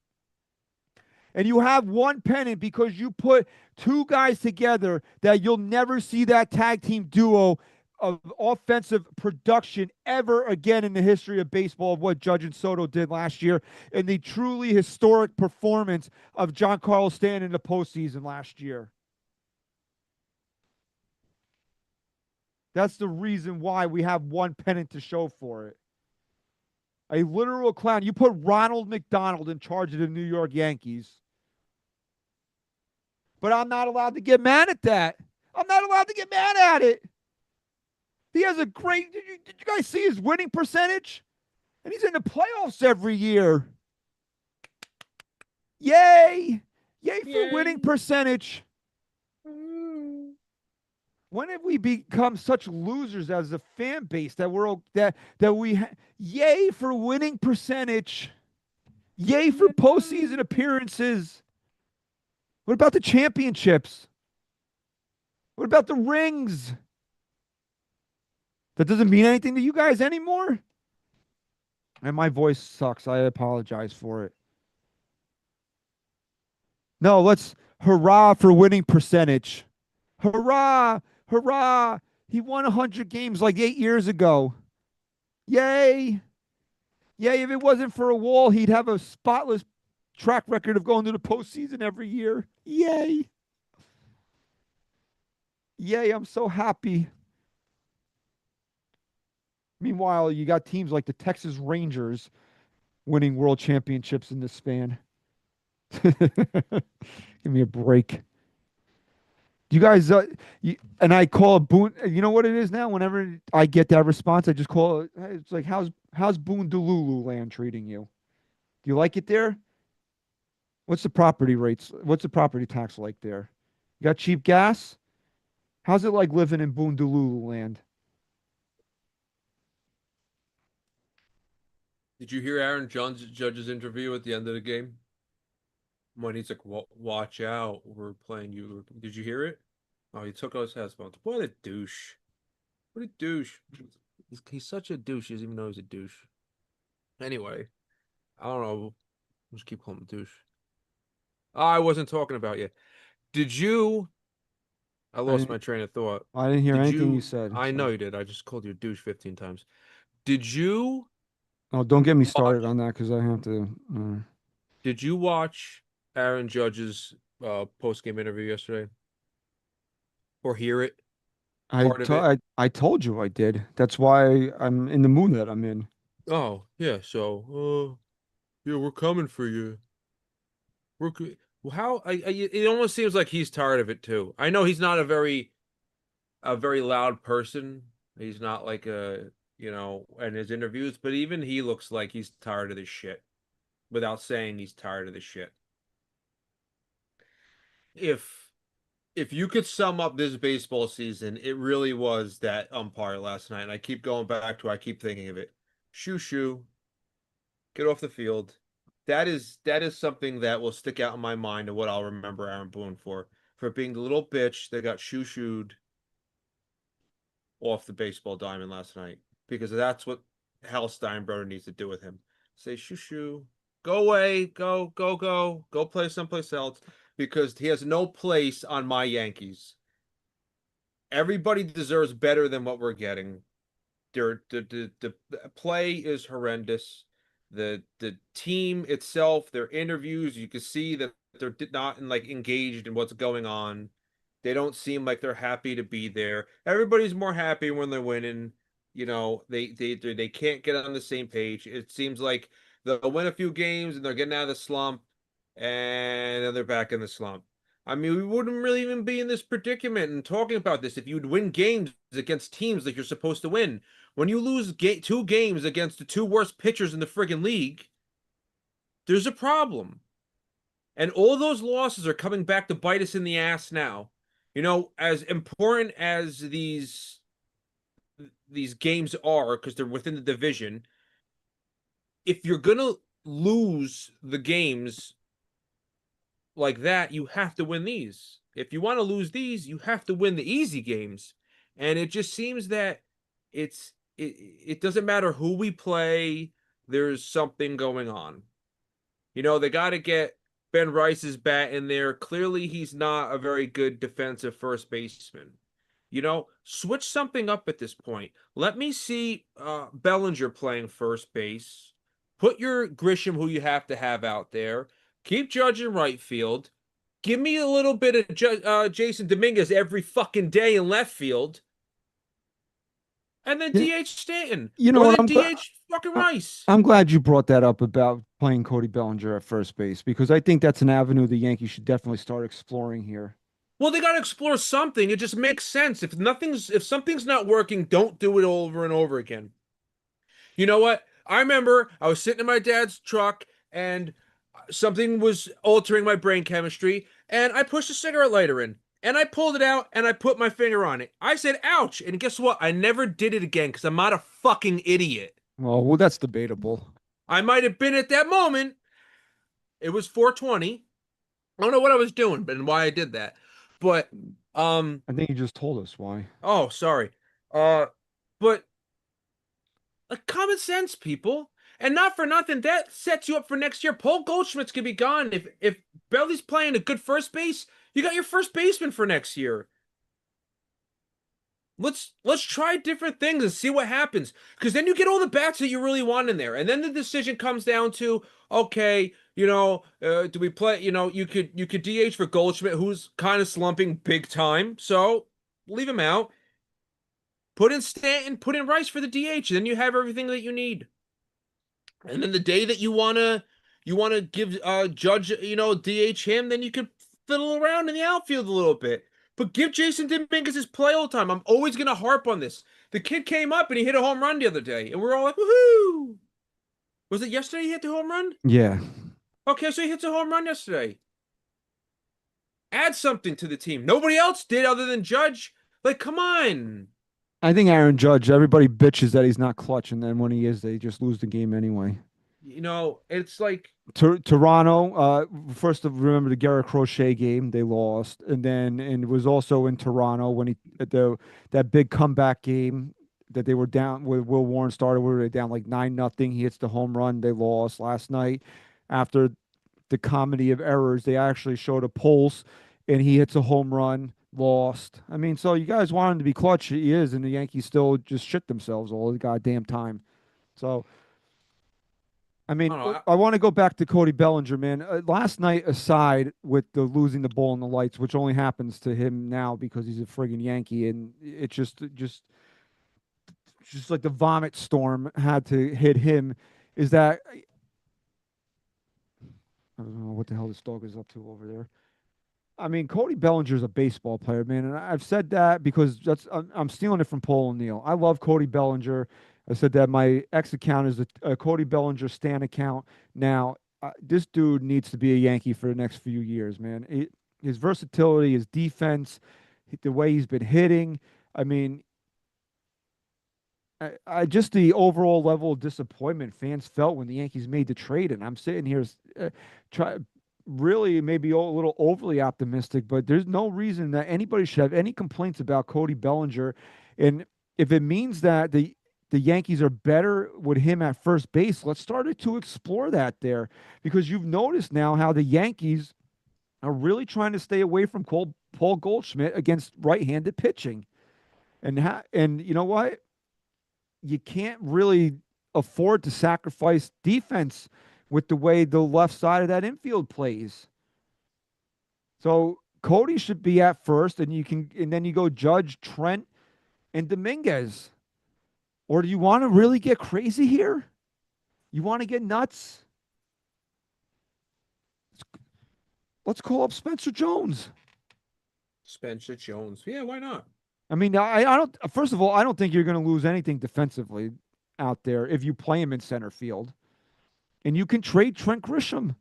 And you have one pennant because you put two guys together that you'll never see that tag team duo of offensive production ever again in the history of baseball of what Judge and Soto did last year and the truly historic performance of Giancarlo Stanton in the postseason last year. That's the reason why we have one pennant to show for it. A literal clown. You put Ronald McDonald in charge of the New York Yankees. But I'm not allowed to get mad at that. I'm not allowed to get mad at it. He has a great. Did you guys see his winning percentage? And he's in the playoffs every year. Yay! Yay for winning percentage. When have we become such losers as a fan base that yay for winning percentage. Yay for postseason appearances. What about the championships? What about the rings? That doesn't mean anything to you guys anymore? And my voice sucks. I apologize for it. No, let's hurrah for winning percentage. Hurrah! Hurrah! He won 100 games like 8 years ago. Yay! Yay, if it wasn't for a wall, he'd have a spotless track record of going to the postseason every year. Yay! Yay, I'm so happy. Meanwhile, you got teams like the Texas Rangers winning world championships in this span. Give me a break. You guys, and I call Boone. You know what it is now? Whenever I get that response, I just call it. It's like, how's Boone Delulu land treating you? Do you like it there? What's the property rates? What's the property tax like there? You got cheap gas? How's it like living in Boone Delulu land? Did you hear Aaron Judge's interview at the end of the game? When he's like, "Watch out, we're playing you." Did you hear it? Oh, he took out his headphones. What a douche! What a douche! He's such a douche. He doesn't even know he's a douche. Anyway, I don't know. I'll just keep calling him a douche. I wasn't talking about you. Did you? I lost my train of thought. I didn't hear Did anything you you? said. I So. know you did. I just called you a douche 15 times. Did you Oh, don't get me watch? started on that because I have to. Did you watch Aaron Judge's post-game interview yesterday? Or hear it? Part of it? I told you I did. That's why I'm in the mood that I'm in. Oh, yeah. So, yeah, we're coming for you. Well, it almost seems like he's tired of it too. I know he's not a very loud person. He's not like in his interviews, but even he looks like he's tired of this shit without saying he's tired of this shit. If you could sum up this baseball season, it really was that umpire last night. And I keep going back to it. I keep thinking of it. Shoo shoo. Get off the field. That is something that will stick out in my mind of what I'll remember Aaron Boone for being the little bitch that got shoo-shooed off the baseball diamond last night. Because that's what Hal Steinbrenner needs to do with him. Say shoo-shoo. Go away. Go play someplace else. Because he has no place on my Yankees. Everybody deserves better than what we're getting. The play is horrendous. The team itself, their interviews, you can see that they're not engaged in what's going on. They don't seem like they're happy to be there. Everybody's more happy when they're winning. They can't get on the same page. It seems like they'll win a few games and they're getting out of the slump, and then they're back in the slump. I mean, we wouldn't really even be in this predicament and talking about this if you'd win games against teams that you're supposed to win. When you lose 2 games against the 2 worst pitchers in the friggin' league, there's a problem. And all those losses are coming back to bite us in the ass now. As important as these games are, because they're within the division, if you're going to lose the games like that, you have to win these. If you want to lose these, you have to win the easy games. And it just seems that it doesn't matter who we play, there's something going on. They got to get Ben Rice's bat in there. Clearly, he's not a very good defensive first baseman. Switch something up at this point. Let me see Bellinger playing first base. Put your Grisham, who you have to have out there. Keep Judge in right field. Give me a little bit of Jason Dominguez every fucking day in left field. And then Yeah, DH Stanton. you know Or what? then DH fucking Rice. I'm glad you brought that up about playing Cody Bellinger at first base because I think that's an avenue the Yankees should definitely start exploring here. Well, they got to explore something. It just makes sense. If something's not working, don't do it over and over again. You know what? I remember I was sitting in my dad's truck and something was altering my brain chemistry, and I pushed a cigarette lighter in. And I pulled it out and I put my finger on it. I said, ouch. And guess what? I never did it again because I'm not a fucking idiot. Well, that's debatable. I might have been at that moment. It was 420. I don't know what I was doing, but and why I did that. But I think you just told us why. oh, sorry. But like common sense, people. And not for nothing, that sets you up for next year. Paul Goldschmidt's gonna be gone. If Belly's playing a good first base, you got your first baseman for next year. Let's try different things and see what happens. Because then you get all the bats that you really want in there. And then the decision comes down to, okay, do we play, you could DH for Goldschmidt, who's kind of slumping big time. So leave him out. Put in Stanton, put in Rice for the DH, and then you have everything that you need. And then the day that you wanna give Judge, DH him, then you could fiddle around in the outfield a little bit. But give Jason Dominguez his play all the time. I'm always gonna harp on this. The kid came up and he hit a home run the other day, and we're all like, woohoo! Was it yesterday he hit the home run? Yeah. Okay, so he hits a home run yesterday. Add something to the team. Nobody else did other than Judge. Like, come on. I think Aaron Judge, everybody bitches that he's not clutch, and then when he is, they just lose the game anyway. It's like Toronto, first of remember the Garrett Crochet game, they lost, and it was also in Toronto when he at that big comeback game that they were down with Will Warren started, where they down like 9-0. He hits the home run, they lost last night. After the comedy of errors, they actually showed a pulse, and he hits a home run, lost. I mean, so you guys want him to be clutch, he is, and the Yankees still just shit themselves all the goddamn time. So. I I mean, don't know. I want to go back to Cody Bellinger, man. Last night, aside with the losing the ball in the lights, which only happens to him now because he's a friggin' Yankee, and it just like the vomit storm had to hit him. Is that I don't know what the hell this dog is up to over there. I mean, Cody Bellinger's a baseball player, man, and I've said that because I'm stealing it from Paul O'Neill. I love Cody Bellinger. I said that my X account is a Cody Bellinger Stan account. Now, this dude needs to be a Yankee for the next few years, man. His versatility, his defense, the way he's been hitting. I mean, I just the overall level of disappointment fans felt when the Yankees made the trade, and I'm sitting here try really maybe a little overly optimistic, but there's no reason that anybody should have any complaints about Cody Bellinger, and if it means that the Yankees are better with him at first base, let's start to explore that there because you've noticed now how the Yankees are really trying to stay away from Paul Goldschmidt against right-handed pitching, and you know what? You can't really afford to sacrifice defense with the way the left side of that infield plays. So Cody should be at first, and then you go Judge, Trent, and Dominguez. Or do you want to really get crazy here? You want to get nuts? Let's call up Spencer Jones. Spencer Jones. Yeah, why not? I mean, I don't. First of all, I don't think you're going to lose anything defensively out there if you play him in center field, and you can trade Trent Grisham.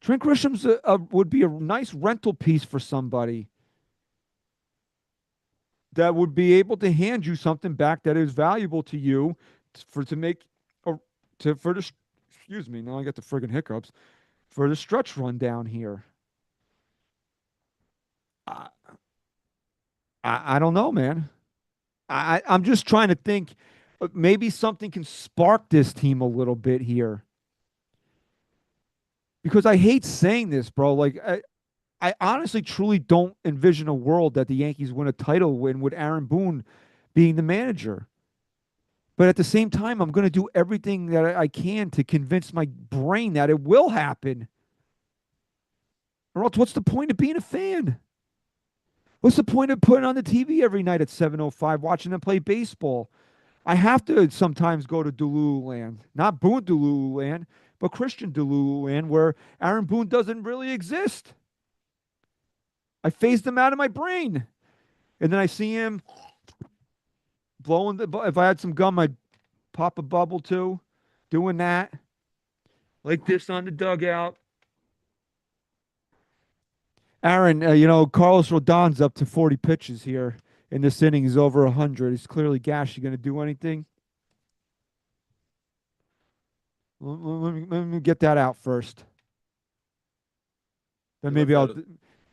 Trent Grisham's would be a nice rental piece for somebody that would be able to hand you something back that is valuable to you to make or for the excuse me, now I got the friggin' hiccups for the stretch run down here. I, I don't know, man. I'm just trying to think. Maybe something can spark this team a little bit here. Because I hate saying this, bro. Like I honestly, truly don't envision a world that the Yankees win a title win with Aaron Boone being the manager. But at the same time, I'm going to do everything that I can to convince my brain that it will happen. Or else, what's the point of being a fan? What's the point of putting on the TV every night at 7:05 watching them play baseball? I have to sometimes go to Delulu land, not Boone Delulu land, but Christian Delulu land, where Aaron Boone doesn't really exist. I phased him out of my brain, and then I see him blowing the. If I had some gum, I'd pop a bubble too, doing that like this on the dugout. Aaron, Carlos Rodon's up to 40 pitches here in this inning. He's over 100. He's clearly gashed. You going to do anything? Let me get that out first. Then He left maybe I'll, out. He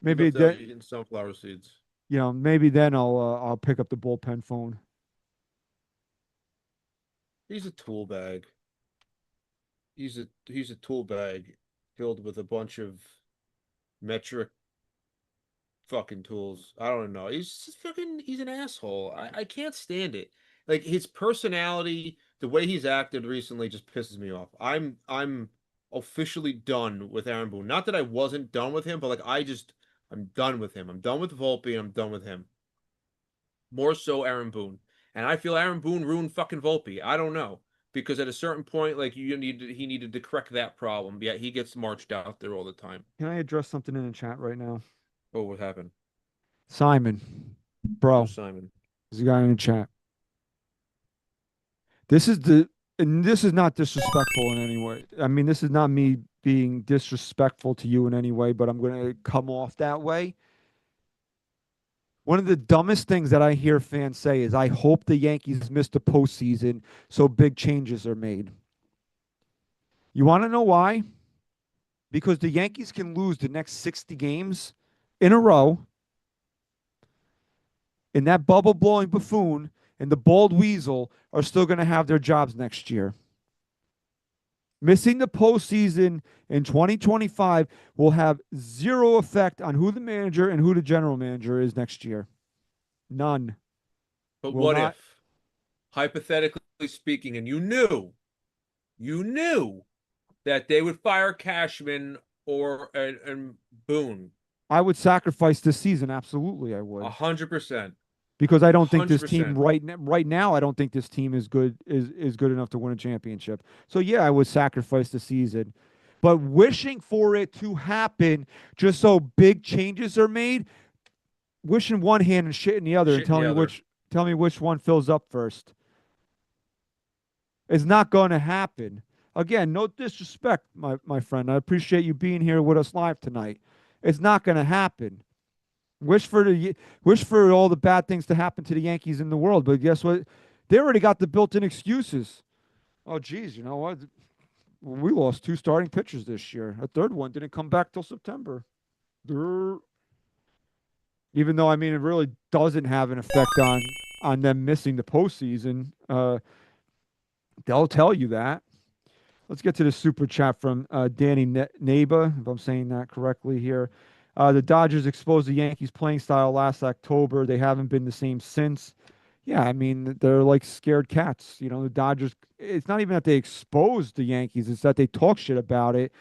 maybe left out then, eating sunflower seeds. maybe then I'll pick up the bullpen phone. He's a tool bag. He's a tool bag filled with a bunch of metric fucking tools. I don't know. He's an asshole. I can't stand it. Like his personality, the way he's acted recently just pisses me off. I'm officially done with Aaron Boone. Not that I wasn't done with him, but like I'm done with him. I'm done with Volpe and I'm done with him. More so Aaron Boone. And I feel Aaron Boone ruined fucking Volpe. I don't know. Because at a certain point, like he needed to correct that problem. Yet he gets marched out there all the time. Can I address something in the chat right now? Oh, what happened? Simon, bro, Who's Simon? there's a guy in the chat. This is the, and this is not disrespectful in any way. I mean, this is not me being disrespectful to you in any way, but I'm going to come off that way. One of the dumbest things that I hear fans say is, I hope the Yankees miss the postseason so big changes are made. You want to know why? Because the Yankees can lose the next 60 games in a row, and that bubble blowing buffoon and the bald weasel are still going to have their jobs next year. Missing the postseason in 2025 will have zero effect on who the manager and who the general manager is next year. None. But Will what not. if, hypothetically speaking, and you knew that they would fire Cashman or and Boone? I would sacrifice this season. Absolutely, I would. 100%. Because I don't think this team 100%. right now, I don't think this team is good enough to win a championship. So yeah, I would sacrifice the season. But wishing for it to happen just so big changes are made, wishing one hand and shit in the other, and Shit in the other. tell me which one fills up first. It's not going to happen. Again, no disrespect, my friend. I appreciate you being here with us live tonight. It's not going to happen. Wish for all the bad things to happen to the Yankees in the world, but guess what? They already got the built-in excuses. Oh, geez, you know what? We lost 2 starting pitchers this year. A third one didn't come back till September. Durr. Even though, I mean, it really doesn't have an effect on them missing the postseason. They'll tell you that. Let's get to the super chat from Danny Neba, if I'm saying that correctly here. The Dodgers exposed the Yankees' playing style last October. They haven't been the same since. Yeah, I mean, they're like scared cats. The Dodgers, it's not even that they exposed the Yankees, it's that they talk shit about it.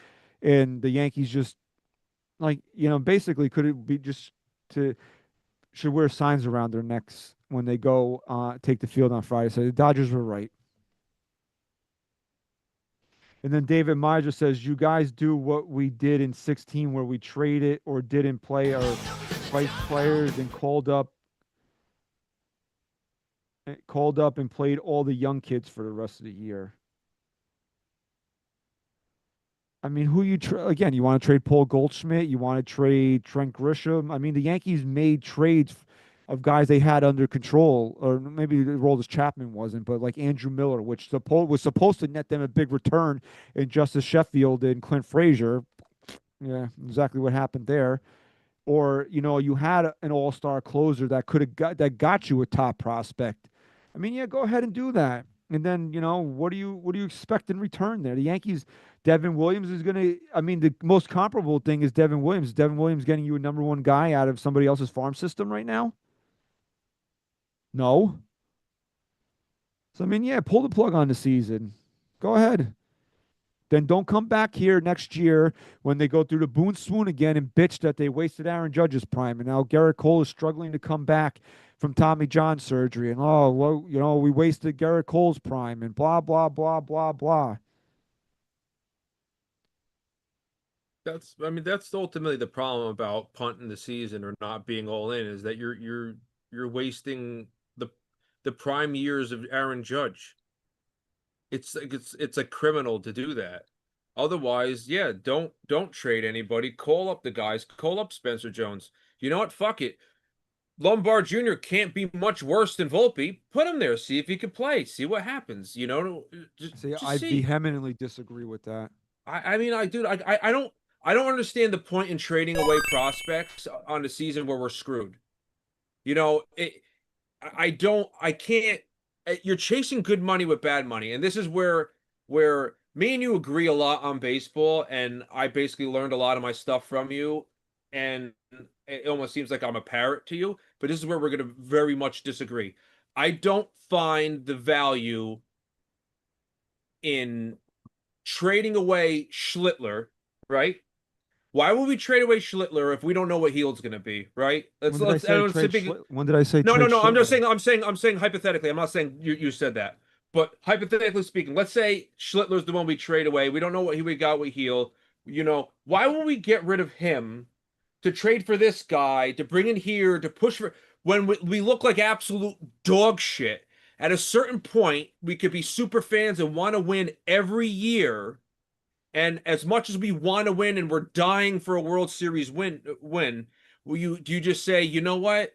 And the Yankees just, like, basically could it be just should wear signs around their necks when they go take the field on Friday. So the Dodgers were right. And then David Meyer says, you guys do what we did in 16 where we traded or didn't play our price players and called up and played all the young kids for the rest of the year. I mean, who you again, you want to trade Paul Goldschmidt, you want to trade Trent Grisham. I mean, the Yankees made trades of guys they had under control, or maybe the Roldis Chapman wasn't, but like Andrew Miller, which was supposed to net them a big return in Justice Sheffield and Clint Frazier. Yeah, exactly what happened there. or you had an all-star closer that could have got you a top prospect. I mean, yeah, go ahead and do that. And then, what do you expect in return there? The Yankees, Devin Williams is going to, I mean, the most comparable thing is Devin Williams. Devin Williams getting you a number one guy out of somebody else's farm system right now? No. So I mean, yeah, pull the plug on the season. Go ahead. Then don't come back here next year when they go through the boon swoon again and bitch that they wasted Aaron Judge's prime. And now Garrett Cole is struggling to come back from Tommy John surgery. And oh, well, we wasted Garrett Cole's prime and blah, blah, blah, blah, blah. I mean, that's ultimately the problem about punting the season or not being all in, is that you're wasting the prime years of Aaron Judge. It's like it's a criminal to do that. Otherwise, yeah, don't trade anybody. Call up the guys. Call up Spencer Jones. You know what? Fuck it. Lombard Jr. can't be much worse than Volpe. Put him there. See if he can play. See what happens. See, Just I see. vehemently disagree with that. I mean, I don't understand the point in trading away prospects on a season where we're screwed. You know, I can't. You're chasing good money with bad money, and this is where me and you agree a lot on baseball, and I basically learned a lot of my stuff from you, and it almost seems like I'm a parrot to you, but this is where we're going to very much disagree. I don't find the value in trading away Schlittler, right? Why would we trade away Schlittler if we don't know what Hield's going to be, right? When did I say trade? When did I say No, no, trade no. Schlittler? I'm saying hypothetically. I'm not saying you said that, but hypothetically speaking, let's say Schlittler's the one we trade away. We don't know what we got with Heel. Why would we get rid of him to trade for this guy to bring in here to push for when we look like absolute dog shit? At a certain point, we could be super fans and want to win every year. And as much as we want to win and we're dying for a World Series win, do you just say, you know what?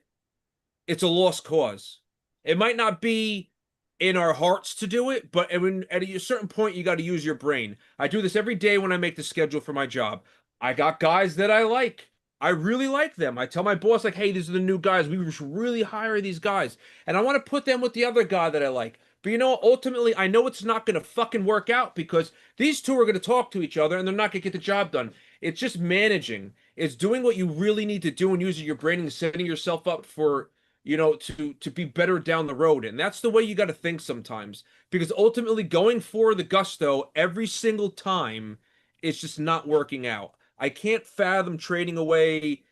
It's a lost cause. It might not be in our hearts to do it, but at a certain point, you got to use your brain. I do this every day when I make the schedule for my job. I got guys that I like. I really like them. I tell my boss, like, hey, these are the new guys. We should really hire these guys. And I want to put them with the other guy that I like. But ultimately, I know it's not going to fucking work out because these two are going to talk to each other and they're not going to get the job done. It's just managing. It's doing what you really need to do and using your brain and setting yourself up for to be better down the road. And that's the way you got to think sometimes. Because ultimately going for the gusto every single time, it's just not working out. I can't fathom trading away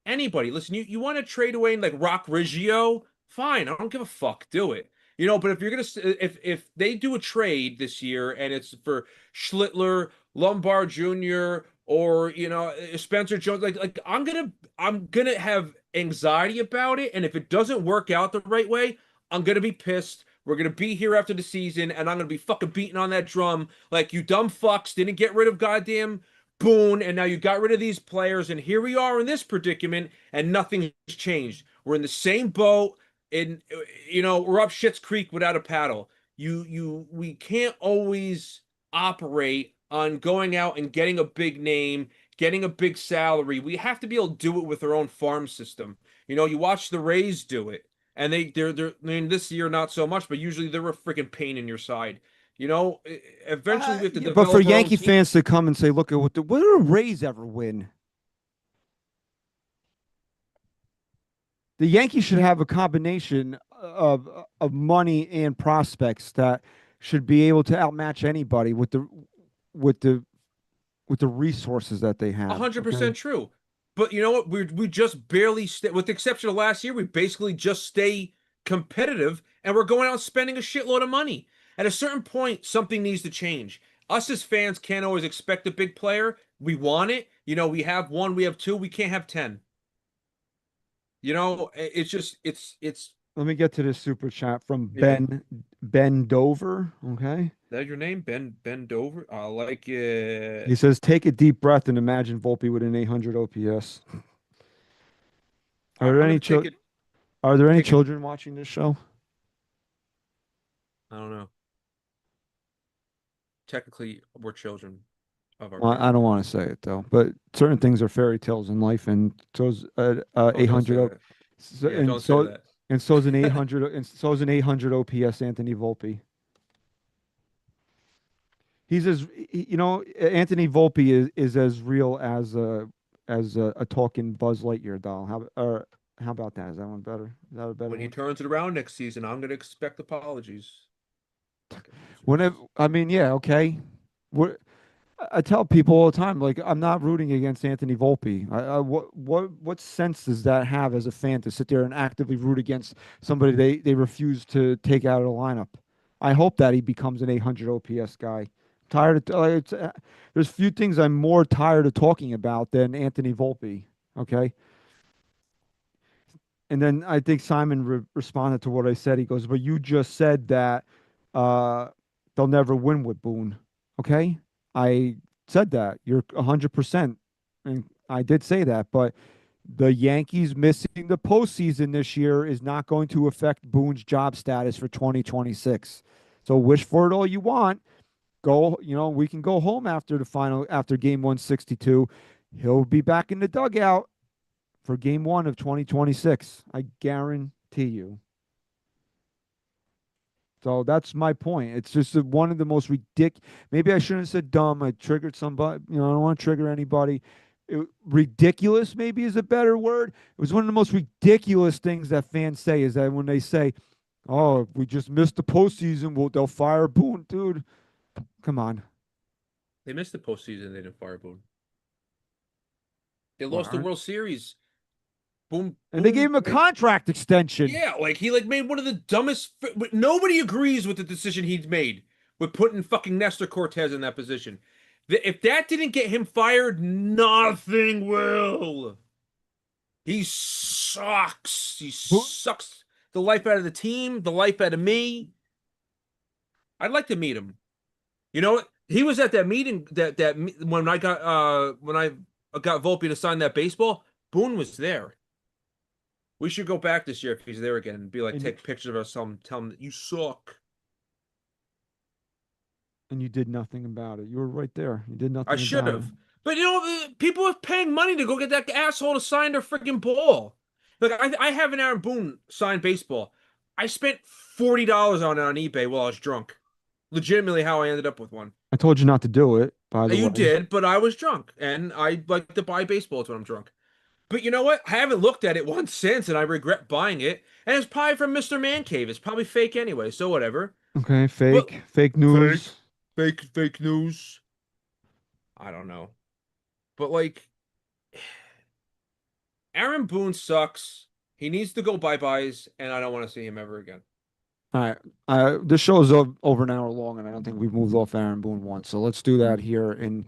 anybody. Listen, you want to trade away like Rock Riggio? Fine, I don't give a fuck. Do it. But if you're gonna if they do a trade this year and it's for Schlittler, Lombard Jr., or Spencer Jones, like I'm gonna have anxiety about it, and if it doesn't work out the right way, I'm gonna be pissed. We're gonna be here after the season, and I'm gonna be fucking beating on that drum like you dumb fucks didn't get rid of goddamn Boone, and now you got rid of these players, and here we are in this predicament, and nothing has changed. We're in the same boat, and we're up shit's creek without a paddle. We can't always operate on going out and getting a big name, getting a big salary. We have to be able to do it with our own farm system. You watch the Rays do it, and they're I mean, this year not so much, but usually they're a freaking pain in your side. Eventually we have to Yeah, but for develop our own Yankee team. fans to come and say, look at what do the Rays ever win? The Yankees should have a combination of money and prospects that should be able to outmatch anybody with the with the resources that they have. 100% true. But you know what? We just barely stay, with the exception of last year, we basically just stay competitive and we're going out spending a shitload of money. At a certain point, something needs to change. Us as fans can't always expect a big player. We want it. We have one, we have two, we can't have 10. It's just it's Let me get to this super chat from yeah. Ben Dover. Okay. That your name? Ben Dover? I like it. He says, take a deep breath and imagine Volpe with an 800 OPS. I'm gonna take it. Are there any take it. children watching this show? I don't know. Technically, we're children. of our Well, I don't characters. want to say it though, but certain things are fairy tales in life, and so's Oh, don't say 800 that. Yeah, and don't say so that. and so's an 800 and so's an 800 OPS Anthony Volpe. He's Anthony Volpe is as real as a talking Buzz Lightyear doll. How about that? Is that one better? Is that a better When he one? turns it around next season, I'm gonna expect apologies. Fucking Whenever, losers. I mean, yeah, okay. What I tell people all the time, like I'm not rooting against Anthony Volpe. What sense does that have as a fan to sit there and actively root against somebody they refuse to take out of the lineup? I hope that he becomes an 800 OPS guy. Tired of there's few things I'm more tired of talking about than Anthony Volpe. Okay, and then I think Simon responded to what I said. He goes, "But you just said that uh, they'll never win with Boone." Okay, I said that. You're 100%, and I did say that. But the Yankees missing the postseason this year is not going to affect Boone's job status for 2026. So wish for it all you want. Go, we can go home after game 162. He'll be back in the dugout for game one of 2026. I guarantee you. So that's my point. It's just one of the most ridiculous. Maybe I shouldn't have said dumb. I triggered somebody. I don't want to trigger anybody. Ridiculous, maybe, is a better word. It was one of the most ridiculous things that fans say is that when they say, "Oh, if we just missed the postseason, they'll fire Boone." Dude, come on. They missed the postseason. They didn't fire Boone. They Well, lost the World Series. Boom, and they gave boom. him a contract extension. Yeah, like he like made one of the dumbest. Nobody agrees with the decision he's made with putting fucking Nestor Cortez in that position. If that didn't get him fired, nothing will. He sucks. He Bo- sucks the life out of the team, the life out of me. I'd like to meet him. You know what? He was at that meeting when I got Volpe to sign that baseball. Boone was there. We should go back this year if he's there again and be like, and take pictures of us, tell him that you suck. and you did nothing about it. You were right there. You did I nothing should about it. have. But people are paying money to go get that asshole to sign their freaking ball. Like I have an Aaron Boone signed baseball. I spent $40 on it on eBay while I was drunk. Legitimately, how I ended up with one. I told you not to do it, by the You way. did, but I was drunk, and I like to buy baseballs when I'm drunk. But you know what? I haven't looked at it once since, and I regret buying it. And it's probably from Mr. Man Cave. It's probably fake anyway, so whatever. Okay, But fake fake, news. fake news. I don't know. But like Aaron Boone sucks. He needs to go bye-byes, and I don't want to see him ever again. All right. This show is over an hour long, and I don't think we've moved off Aaron Boone once. So let's do that here. And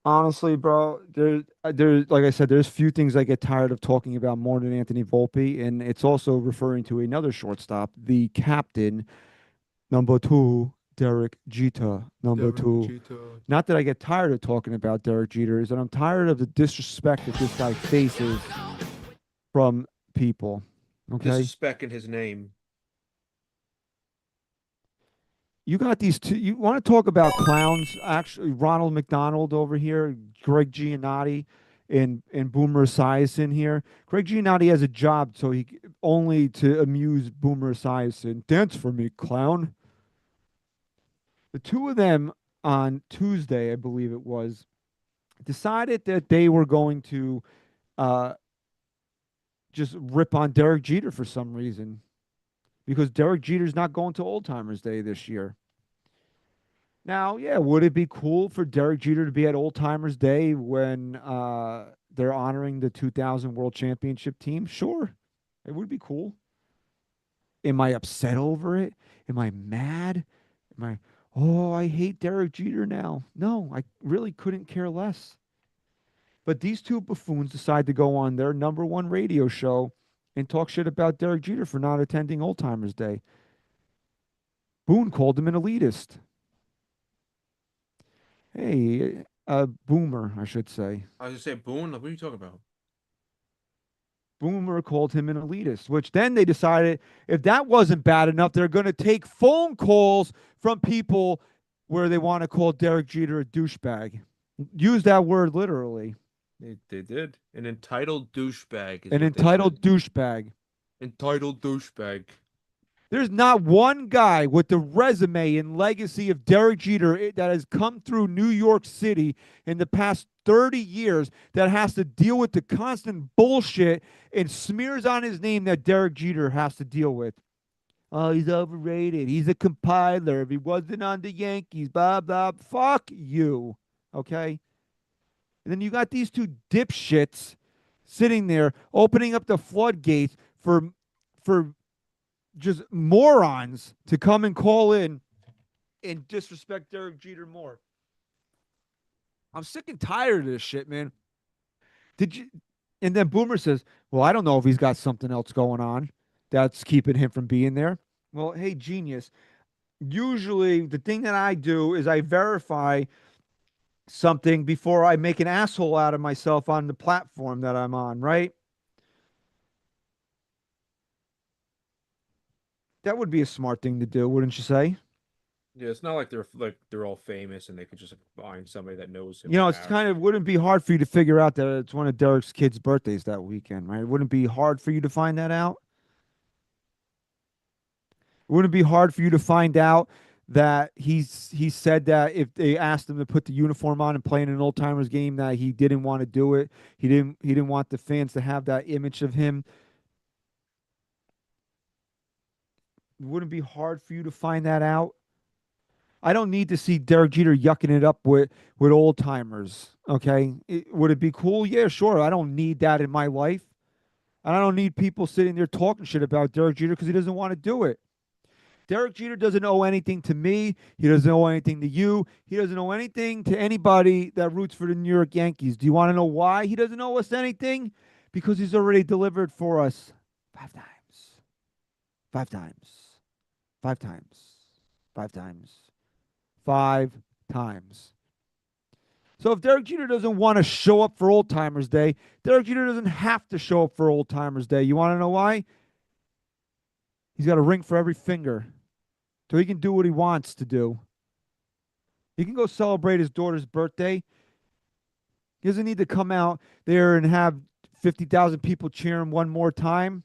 honestly, bro, like I said, there's few things I get tired of talking about more than Anthony Volpe, and it's also referring to another shortstop, the captain, number two, Derek Jeter, number two. Not that I get tired of talking about Derek Jeter, is that I'm tired of the disrespect that this guy faces from people. Okay. Disrespecting his name. You got these two. You want to talk about clowns? Actually, Ronald McDonald over here, Greg Giannotti, and Boomer Esiason here. Greg Giannotti has a job, so he only to amuse Boomer Esiason. Dance for me, clown. The two of them on Tuesday, I believe it was, decided that they were going to uh, just rip on Derek Jeter for some reason because Derek Jeter's not going to Old Timers Day this year. Now, yeah, would it be cool for Derek Jeter to be at Old Timers Day when they're honoring the 2000 World Championship team? Sure, it would be cool. Am I upset over it? Am I mad? Am I, oh, I hate Derek Jeter now? No, I really couldn't care less. But these two buffoons decide to go on their number one radio show and talk shit about Derek Jeter for not attending Old Timers Day. Boone called him an elitist. Hey, a boomer, I should say. I was gonna say Boone. Like, what are you talking about? Boomer called him an elitist, which then they decided if that wasn't bad enough, they're going to take phone calls from people where they want to call Derek Jeter a douchebag. Use that word literally. They did. An entitled douchebag is An what they said. entitled douchebag. Entitled douchebag. There's not one guy with the resume and legacy of Derek Jeter that has come through New York City in the past 30 years that has to deal with the constant bullshit and smears on his name that Derek Jeter has to deal with. Oh, he's overrated. He's a compiler. If he wasn't on the Yankees, blah, blah. Fuck you. Okay? And then you got these two dipshits sitting there opening up the floodgates for just morons to come and call in and disrespect Derek Jeter more. I'm sick and tired of this shit, man. Did you? And then Boomer says, "Well, I don't know if he's got something else going on that's keeping him from being there." Well, hey, genius. Usually, the thing that I do is I verify something before I make an asshole out of myself on the platform that I'm on, right? That would be a smart thing to do, wouldn't you say? Yeah, it's not like they're all famous and they could just find somebody that knows him You know, or it's have. kind of wouldn't be hard for you to figure out that it's one of Derek's kids' birthdays that weekend, right? It wouldn't be hard for you to find that out. It wouldn't be hard for you to find out that he said that if they asked him to put the uniform on and play in an old timers game that he didn't want to do it. He didn't want the fans to have that image of him. It wouldn't be hard for you to find that out. I don't need to see Derek Jeter yucking it up with old timers. Okay, would it be cool? Yeah, sure. I don't need that in my life, and I don't need people sitting there talking shit about Derek Jeter because he doesn't want to do it. Derek Jeter doesn't owe anything to me. He doesn't owe anything to you. He doesn't owe anything to anybody that roots for the New York Yankees. Do you want to know why he doesn't owe us anything? Because he's already delivered for us 5 times. 5 times. 5 times. 5 times. 5 times. So if Derek Jeter doesn't want to show up for Old Timers Day, Derek Jeter doesn't have to show up for Old Timers Day. You want to know why? He's got a ring for every finger. So he can do what he wants to do. He can go celebrate his daughter's birthday. He doesn't need to come out there and have 50,000 people cheer him one more time,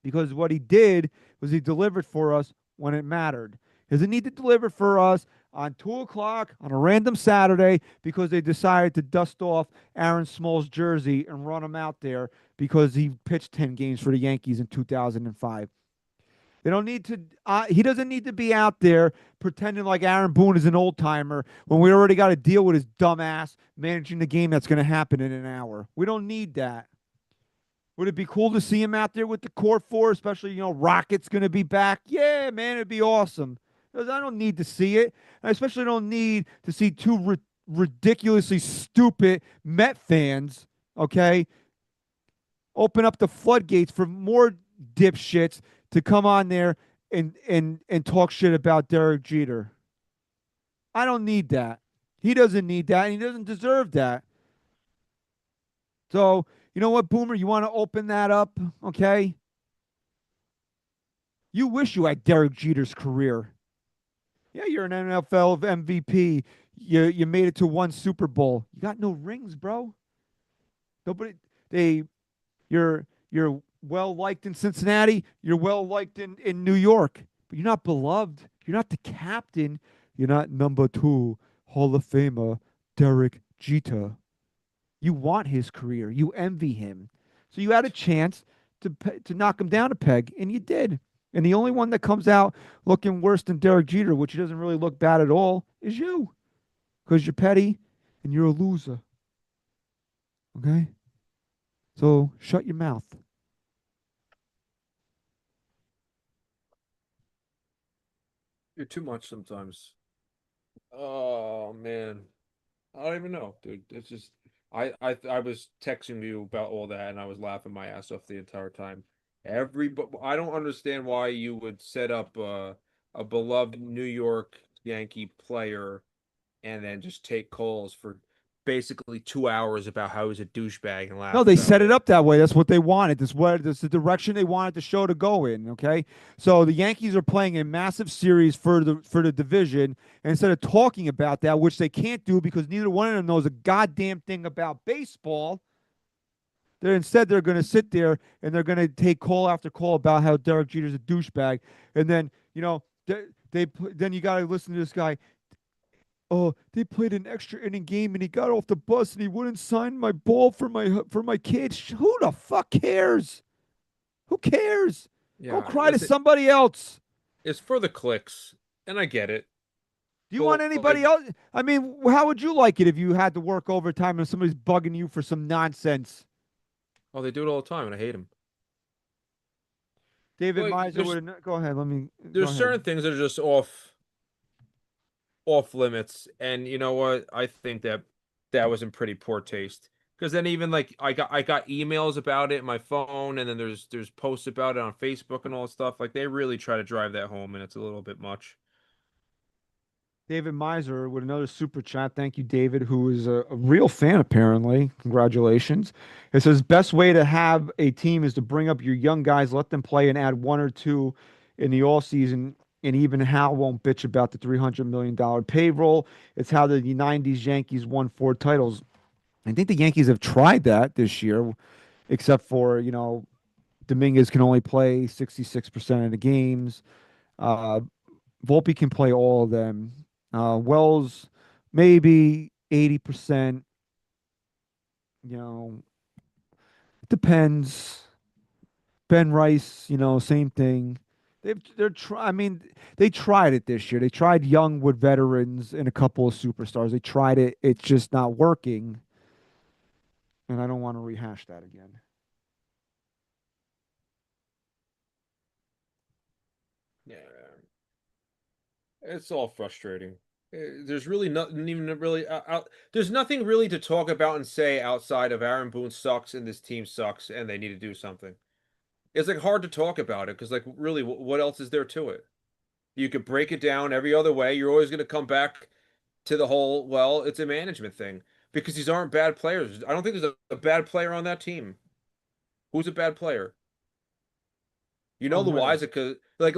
because what he did was he delivered for us when it mattered. He doesn't need to deliver for us on 2 o'clock on a random Saturday because they decided to dust off Aaron Small's jersey and run him out there because he pitched 10 games for the Yankees in 2005. They don't need to. He doesn't need to be out there pretending like Aaron Boone is an old timer when we already got to deal with his dumb ass managing the game that's going to happen in an hour. We don't need that. Would it be cool to see him out there with the core four, especially, Rocket's going to be back? Yeah, man, it'd be awesome. Because I don't need to see it. I especially don't need to see two ridiculously stupid Met fans, okay, open up the floodgates for more dipshits to come on there and talk shit about Derek Jeter. I don't need that. He doesn't need that, and he doesn't deserve that. So, you know what, Boomer? You want to open that up, okay? You wish you had Derek Jeter's career. Yeah, you're an NFL MVP. You made it to 1 Super Bowl. You got no rings, bro. Nobody. You're well liked in Cincinnati. You're well liked in New York, but you're not beloved. You're not the captain. You're not number 2 Hall of Famer Derek Jeter. You want his career. You envy him. So you had a chance to knock him down a peg, and you did. And the only one that comes out looking worse than Derek Jeter, which doesn't really look bad at all, is you. Because you're petty and you're a loser. Okay? So shut your mouth. You're too much sometimes. Oh man. I don't even know, dude. It's just I was texting you about all that and I was laughing my ass off the entire time. I don't understand why you would set up a beloved New York Yankee player and then just take calls for basically 2 hours about how he's a douchebag and No, laugh they about set it it. up that way. That's what they wanted. This is the direction they wanted the show to go in. Okay, so the Yankees are playing a massive series for the division. And instead of talking about that, which they can't do because neither one of them knows a goddamn thing about baseball, they're going to sit there and they're going to take call after call about how Derek Jeter's a douchebag, and then then you got to listen to this guy. Oh, they played an extra inning game and he got off the bus and he wouldn't sign my ball for my kids. Who the fuck cares? Who cares? Go Yeah, cry to listen, somebody else. it's for the clicks, and I get it. Do you want But anybody like, else? I mean, how would you like it if you had to work overtime and somebody's bugging you for some nonsense? oh, they do it all the time, and I hate them. David Like, Miser would go ahead. Let me go there's ahead. certain things that are just off limits, and you know what? I think that that was in pretty poor taste. Because then even like I got emails about it in my phone, and then there's posts about it on Facebook and all that stuff. Like they really try to drive that home, and it's a little bit much. David Miser with another super chat. Thank you, David, who is a real fan, apparently. Congratulations. It says, best way to have a team is to bring up your young guys, let them play, and add one or two in the all season. And even Hal won't bitch about the $300 million payroll. It's how the 90s Yankees won 4 titles. I think the Yankees have tried that this year, except for, Dominguez can only play 66% of the games. Uh, Volpe can play all of them. Wells, maybe 80%. You know, it depends. Ben Rice, same thing. I mean, they tried it this year. They tried young with veterans and a couple of superstars. They tried it. It's just not working. And I don't want to rehash that again. Yeah, it's all frustrating. There's really nothing even really there's nothing really to talk about and say outside of Aaron Boone sucks and this team sucks and they need to do something. It's like hard to talk about it because like really what else is there to it? You could break it down every other way. You're always going to come back to the whole, well, it's a management thing because these aren't bad players. I don't think there's a bad player on that team. Who's a bad player? You know, On where? Loiza could like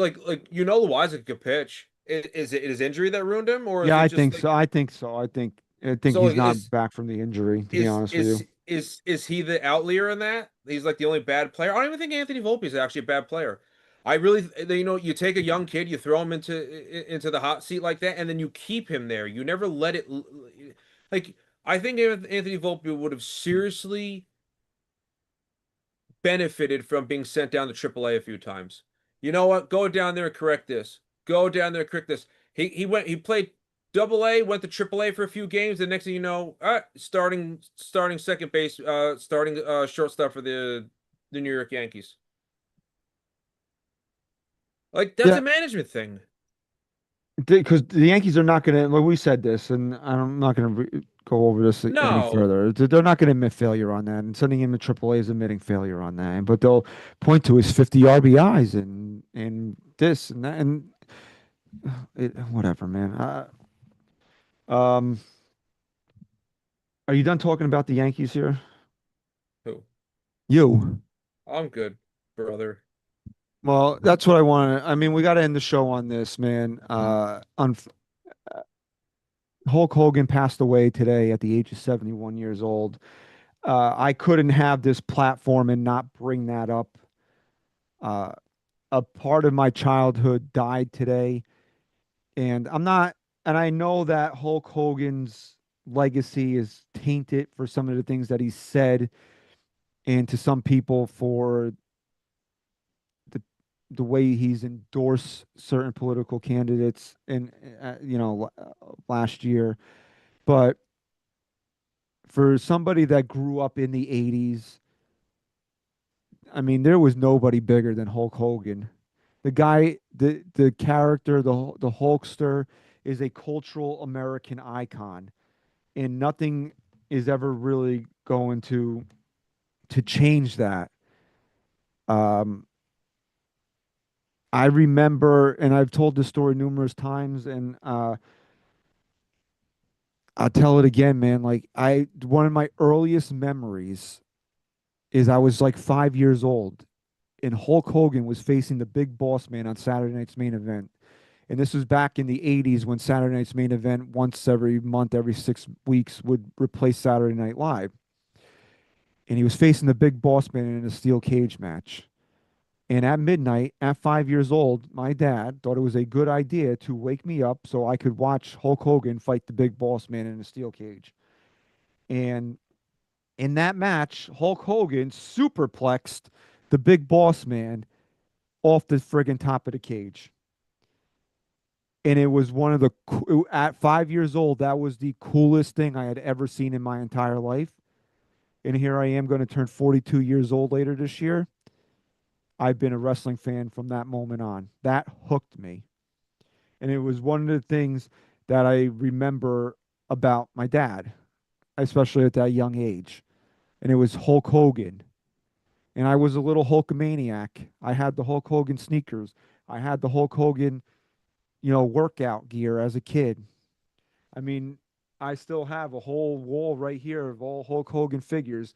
you know Loiza could pitch. Is it his injury that ruined him, or is Yeah, it I just think like so. I think so? he's Like, not back from the injury, to be is honest with you. is is he the outlier in that? He's like the only bad player. I don't even think Anthony Volpe is actually a bad player. I really, you take a young kid, you throw him into the hot seat like that, and then you keep him there. You never let it like. I think Anthony Volpe would have seriously benefited from being sent down to AAA a few times. You know what? Go down there and correct this. Go down there and correct this. He played AA, went to AAA for a few games. The next thing you know, starting second base, starting shortstop for the New York Yankees. Like that's Yeah, a management thing. because the Yankees are not going to. Well, we said this, and I'm not going to go over this any No, further. They're not going to admit failure on that, and sending him to AAA is admitting failure on that. But they'll point to his 50 RBIs and this and that and whatever, man. Um, are you done talking about the Yankees here? who? You. I'm good, brother. Well, that's what I want. I mean, we got to end the show on this, man. Hulk Hogan passed away today at the age of 71 years old. I couldn't have this platform and not bring that up. Uh, a part of my childhood died today, and I know that Hulk Hogan's legacy is tainted for some of the things that he said, and to some people for the the way he's endorsed certain political candidates and last year. But for somebody that grew up in the 80s, I mean, there was nobody bigger than Hulk Hogan. The guy, the character, the Hulkster is a cultural American icon, and nothing is ever really going to change that. Um, I remember, and I've told this story numerous times, and I'll tell it again, man. Like one of my earliest memories is I was like 5 years old, and Hulk Hogan was facing the Big Boss Man on Saturday Night's Main Event. And this was back in the 80s when Saturday Night's Main Event once every month, every 6 weeks would replace Saturday Night Live. And he was facing the Big Boss Man in a steel cage match. And at midnight, at 5 years old, my dad thought it was a good idea to wake me up so I could watch Hulk Hogan fight the Big Boss Man in a steel cage. And in that match, Hulk Hogan superplexed the Big Boss Man off the friggin' top of the cage. And it was one of the, at 5 years old, that was the coolest thing I had ever seen in my entire life. And here I am going to turn 42 years old later this year. I've been a wrestling fan from that moment on. That hooked me. And it was one of the things that I remember about my dad, especially at that young age. And it was Hulk Hogan. And I was a little Hulkamaniac. I had the Hulk Hogan sneakers. I had the Hulk Hogan, workout gear as a kid. I mean, I still have a whole wall right here of all Hulk Hogan figures.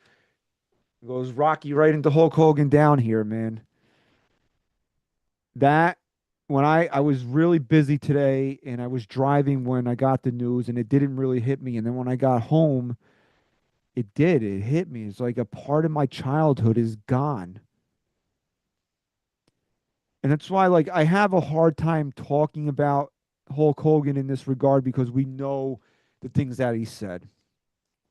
It goes Rocky right into Hulk Hogan down here, man. That when I was really busy today and I was driving when I got the news and it didn't really hit me. And then when I got home, it did. It hit me. It's like a part of my childhood is gone. And that's why like I have a hard time talking about Hulk Hogan in this regard because we know the things that he said.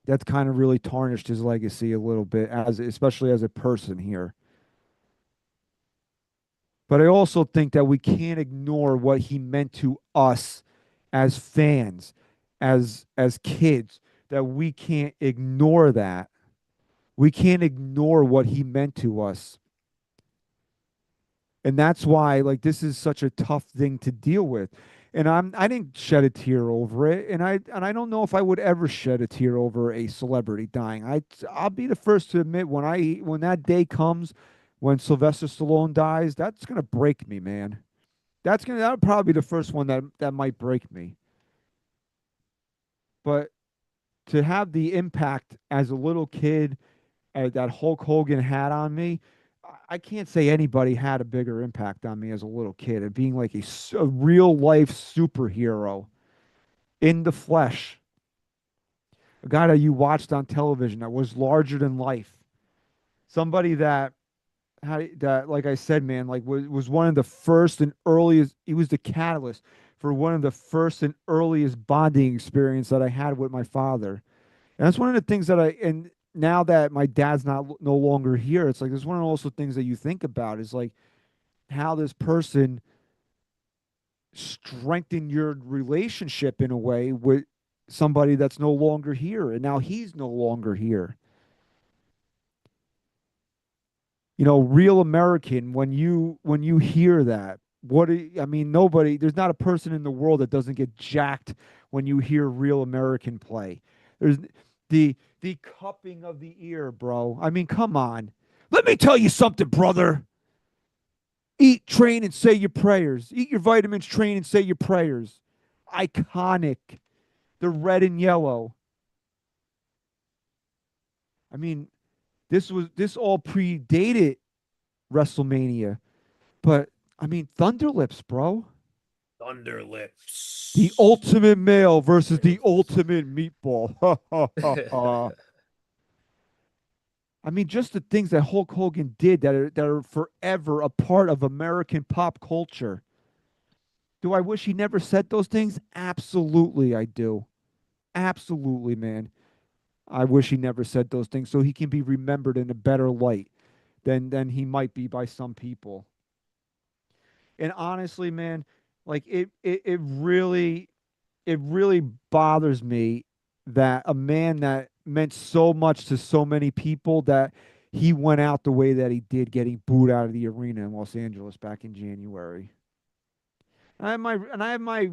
That's kind of really tarnished his legacy a little bit as especially as a person here. But I also think that we can't ignore what he meant to us as fans, as kids, that we can't ignore that. We can't ignore what he meant to us. And that's why like this is such a tough thing to deal with. And I didn't shed a tear over it, and I don't know if I would ever shed a tear over a celebrity dying. I'll be the first to admit when that day comes when Sylvester Stallone dies, that's going to break me, man. That'll probably be the first one that might break me. But to have the impact as a little kid that Hulk Hogan had on me, I can't say anybody had a bigger impact on me as a little kid and being like a real life superhero in the flesh. A guy that you watched on television that was larger than life. Somebody that like I said, man, like was one of the first and earliest. He was the catalyst for one of the first and earliest bonding experience that I had with my father. And that's one of the things that and now that my dad's no longer here, it's like there's one of also things that you think about is like how this person strengthened your relationship in a way with somebody that's no longer here, and now he's no longer here. Real American. When you hear that, I mean, nobody. There's not a person in the world that doesn't get jacked when you hear Real American play. There's the cupping of the ear, bro. I mean, come on. Let me tell you something, brother. Eat, train, and say your prayers. Eat your vitamins, train, and say your prayers. Iconic. The red and yellow. I mean, this all predated WrestleMania, but I mean, Thunderlips, bro. Thunder The Lips. ultimate male versus the ultimate meatball. I mean, just the things that Hulk Hogan did that are forever a part of American pop culture. Do I wish he never said those things? Absolutely, I do. Absolutely, man. I wish he never said those things so he can be remembered in a better light than he might be by some people. And honestly, man, like it really bothers me that a man that meant so much to so many people that he went out the way that he did, getting booed out of the arena in Los Angeles back in January. I have my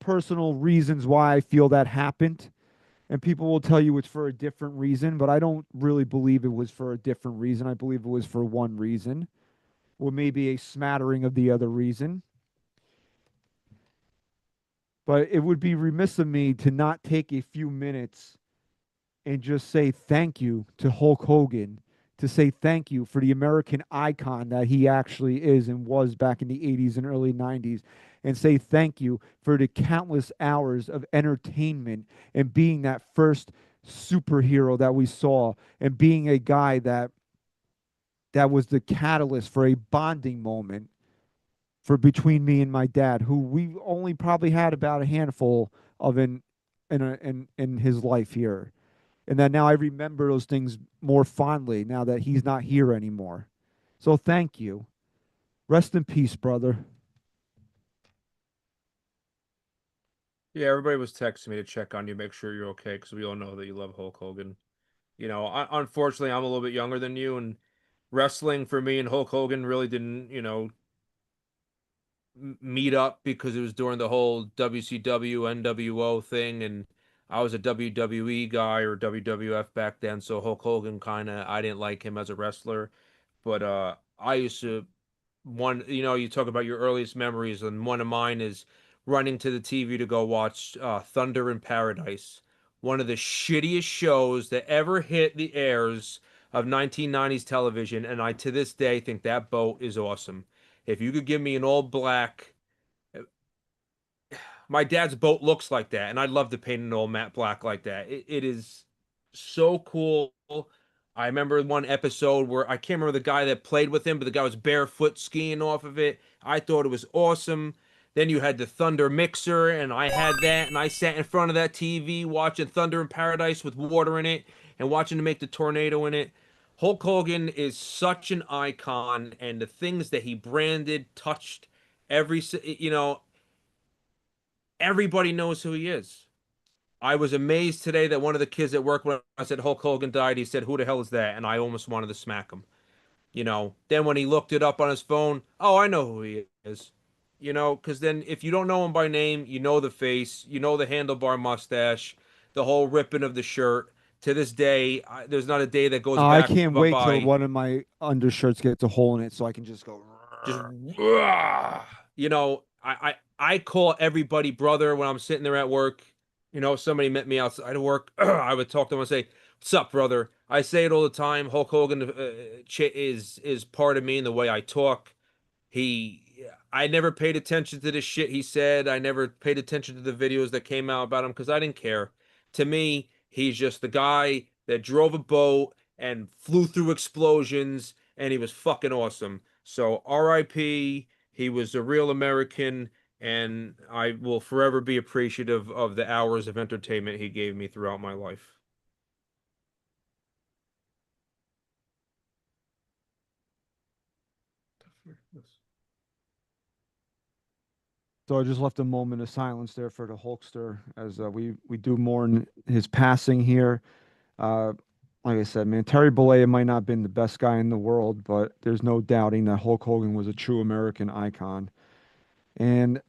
personal reasons why I feel that happened, and people will tell you it's for a different reason, but I don't really believe it was for a different reason. I believe it was for one reason, or maybe a smattering of the other reason. But it would be remiss of me to not take a few minutes and just say thank you to Hulk Hogan, to say thank you for the American icon that he actually is and was back in the 80s and early 90s, and say thank you for the countless hours of entertainment and being that first superhero that we saw and being a guy that was the catalyst for a bonding moment for between me and my dad, who we only probably had about a handful of in his life here. And that now I remember those things more fondly now that he's not here anymore. So thank you. Rest in peace, brother. Yeah, everybody was texting me to check on you, make sure you're okay, because we all know that you love Hulk Hogan. Unfortunately, I'm a little bit younger than you, and wrestling for me and Hulk Hogan really didn't, meet up because it was during the whole WCW NWO thing, and I was a WWE guy or WWF back then, so Hulk Hogan I didn't like him as a wrestler, but I used to you talk about your earliest memories, and one of mine is running to the TV to go watch Thunder in Paradise, one of the shittiest shows that ever hit the airs of 1990s television, and I to this day think that boat is awesome. If you could give me an all black, my dad's boat looks like that, and I'd love to paint it all matte black like that. It is so cool. I remember one episode where I can't remember the guy that played with him, but the guy was barefoot skiing off of it. I thought it was awesome. Then you had the Thunder mixer, and I had that, and I sat in front of that TV watching Thunder in Paradise with water in it and watching to make the tornado in it. Hulk Hogan is such an icon, and the things that he branded, touched, everybody knows who he is. I was amazed today that one of the kids at work, when I said Hulk Hogan died, he said, "Who the hell is that?" And I almost wanted to smack him. Then when he looked it up on his phone, oh, I know who he is. Because then if you don't know him by name, you know the face, you know the handlebar mustache, the whole ripping of the shirt. To this day, there's not a day that goes I back can't wait till by one of my undershirts gets a hole in it so I can just go. just I call everybody brother when I'm sitting there at work. Somebody met me outside of work. I would talk to them and say, "What's up, brother?" I say it all the time. Hulk Hogan is part of me in the way I talk. He I never paid attention to the shit he said. I never paid attention to the videos that came out about him because I didn't care. To me, he's just the guy that drove a boat and flew through explosions, and he was fucking awesome. So RIP, he was a real American, and I will forever be appreciative of the hours of entertainment he gave me throughout my life. So I just left a moment of silence there for the Hulkster as we do mourn his passing here. Uh, like I said, man, Terry Bollea might not have been the best guy in the world, but there's no doubting that Hulk Hogan was a true American icon. And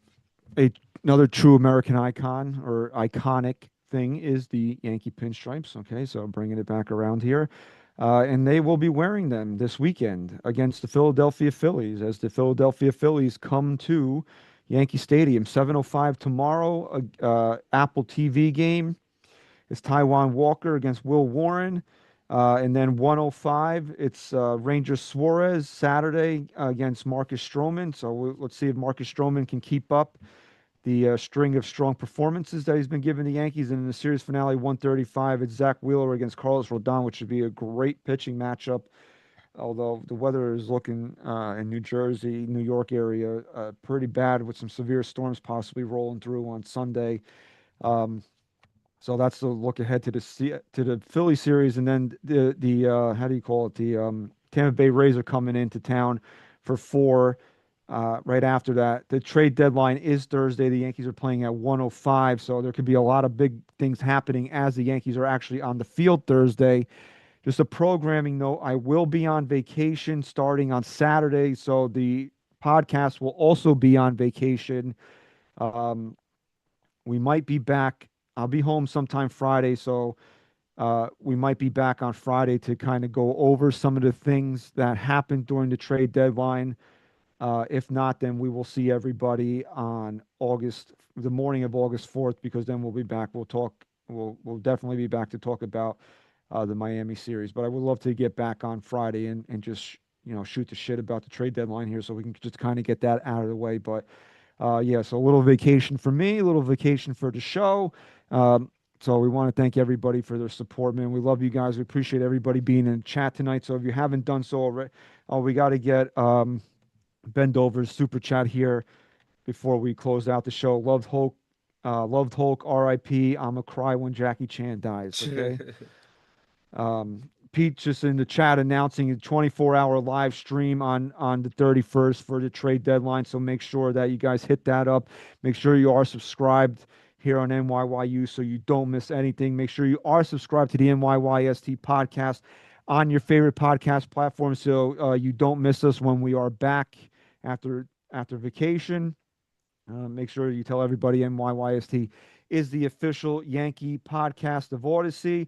a, another true American icon or iconic thing is the Yankee pinstripes. Okay, so bringing it back around here. And they will be wearing them this weekend against the Philadelphia Phillies as the Philadelphia Phillies come to Yankee Stadium. 7:05 tomorrow, Apple TV game. It's Taiwan Walker against Will Warren. And then 105, it's Ranger Suarez Saturday against Marcus Stroman. So let's see if Marcus Stroman can keep up the string of strong performances that he's been giving the Yankees. And in the series finale, 135, it's Zach Wheeler against Carlos Rodon, which should be a great pitching matchup. Although the weather is looking in New Jersey, New York area pretty bad with some severe storms possibly rolling through on Sunday. Um, so that's the look ahead to the Philly series, and then the how do you call it, the Tampa Bay Rays are coming into town for four. Right after that, the trade deadline is Thursday. The Yankees are playing at 1:05, so there could be a lot of big things happening as the Yankees are actually on the field Thursday. Just a programming note: I will be on vacation starting on Saturday, so the podcast will also be on vacation. Um, we might be back. I'll be home sometime Friday, so we might be back on Friday to kind of go over some of the things that happened during the trade deadline. If not, then we will see everybody on the morning of August 4th, because then we'll be back. We'll talk. We'll definitely be back to talk about the Miami series. But I would love to get back on Friday and just shoot the shit about the trade deadline here, so we can just kind of get that out of the way. But yeah, so a little vacation for me, a little vacation for the show. So we want to thank everybody for their support, man. We love you guys. We appreciate everybody being in chat tonight. So if you haven't done so already, we got to get Ben Dover's super chat here before we close out the show. Loved Hulk, R.I.P. I'ma cry when Jackie Chan dies. Okay. Pete just in the chat announcing a 24-hour live stream on the 31st for the trade deadline. So make sure that you guys hit that up. Make sure you are subscribed here on NYYU so you don't miss anything. Make sure you are subscribed to the NYYST podcast on your favorite podcast platform so you don't miss us when we are back after vacation. Make sure you tell everybody NYYST is the official Yankee podcast of Odyssey.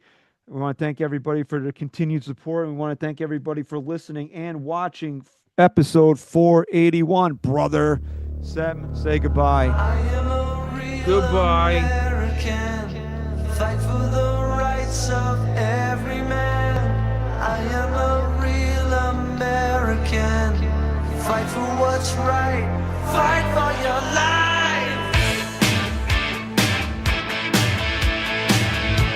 We want to thank everybody for their continued support. We want to thank everybody for listening and watching episode 481. Brother Sem, say goodbye. I am a real Goodbye. American. Fight for the rights of every man. I am a real American. Fight for what's right. Fight for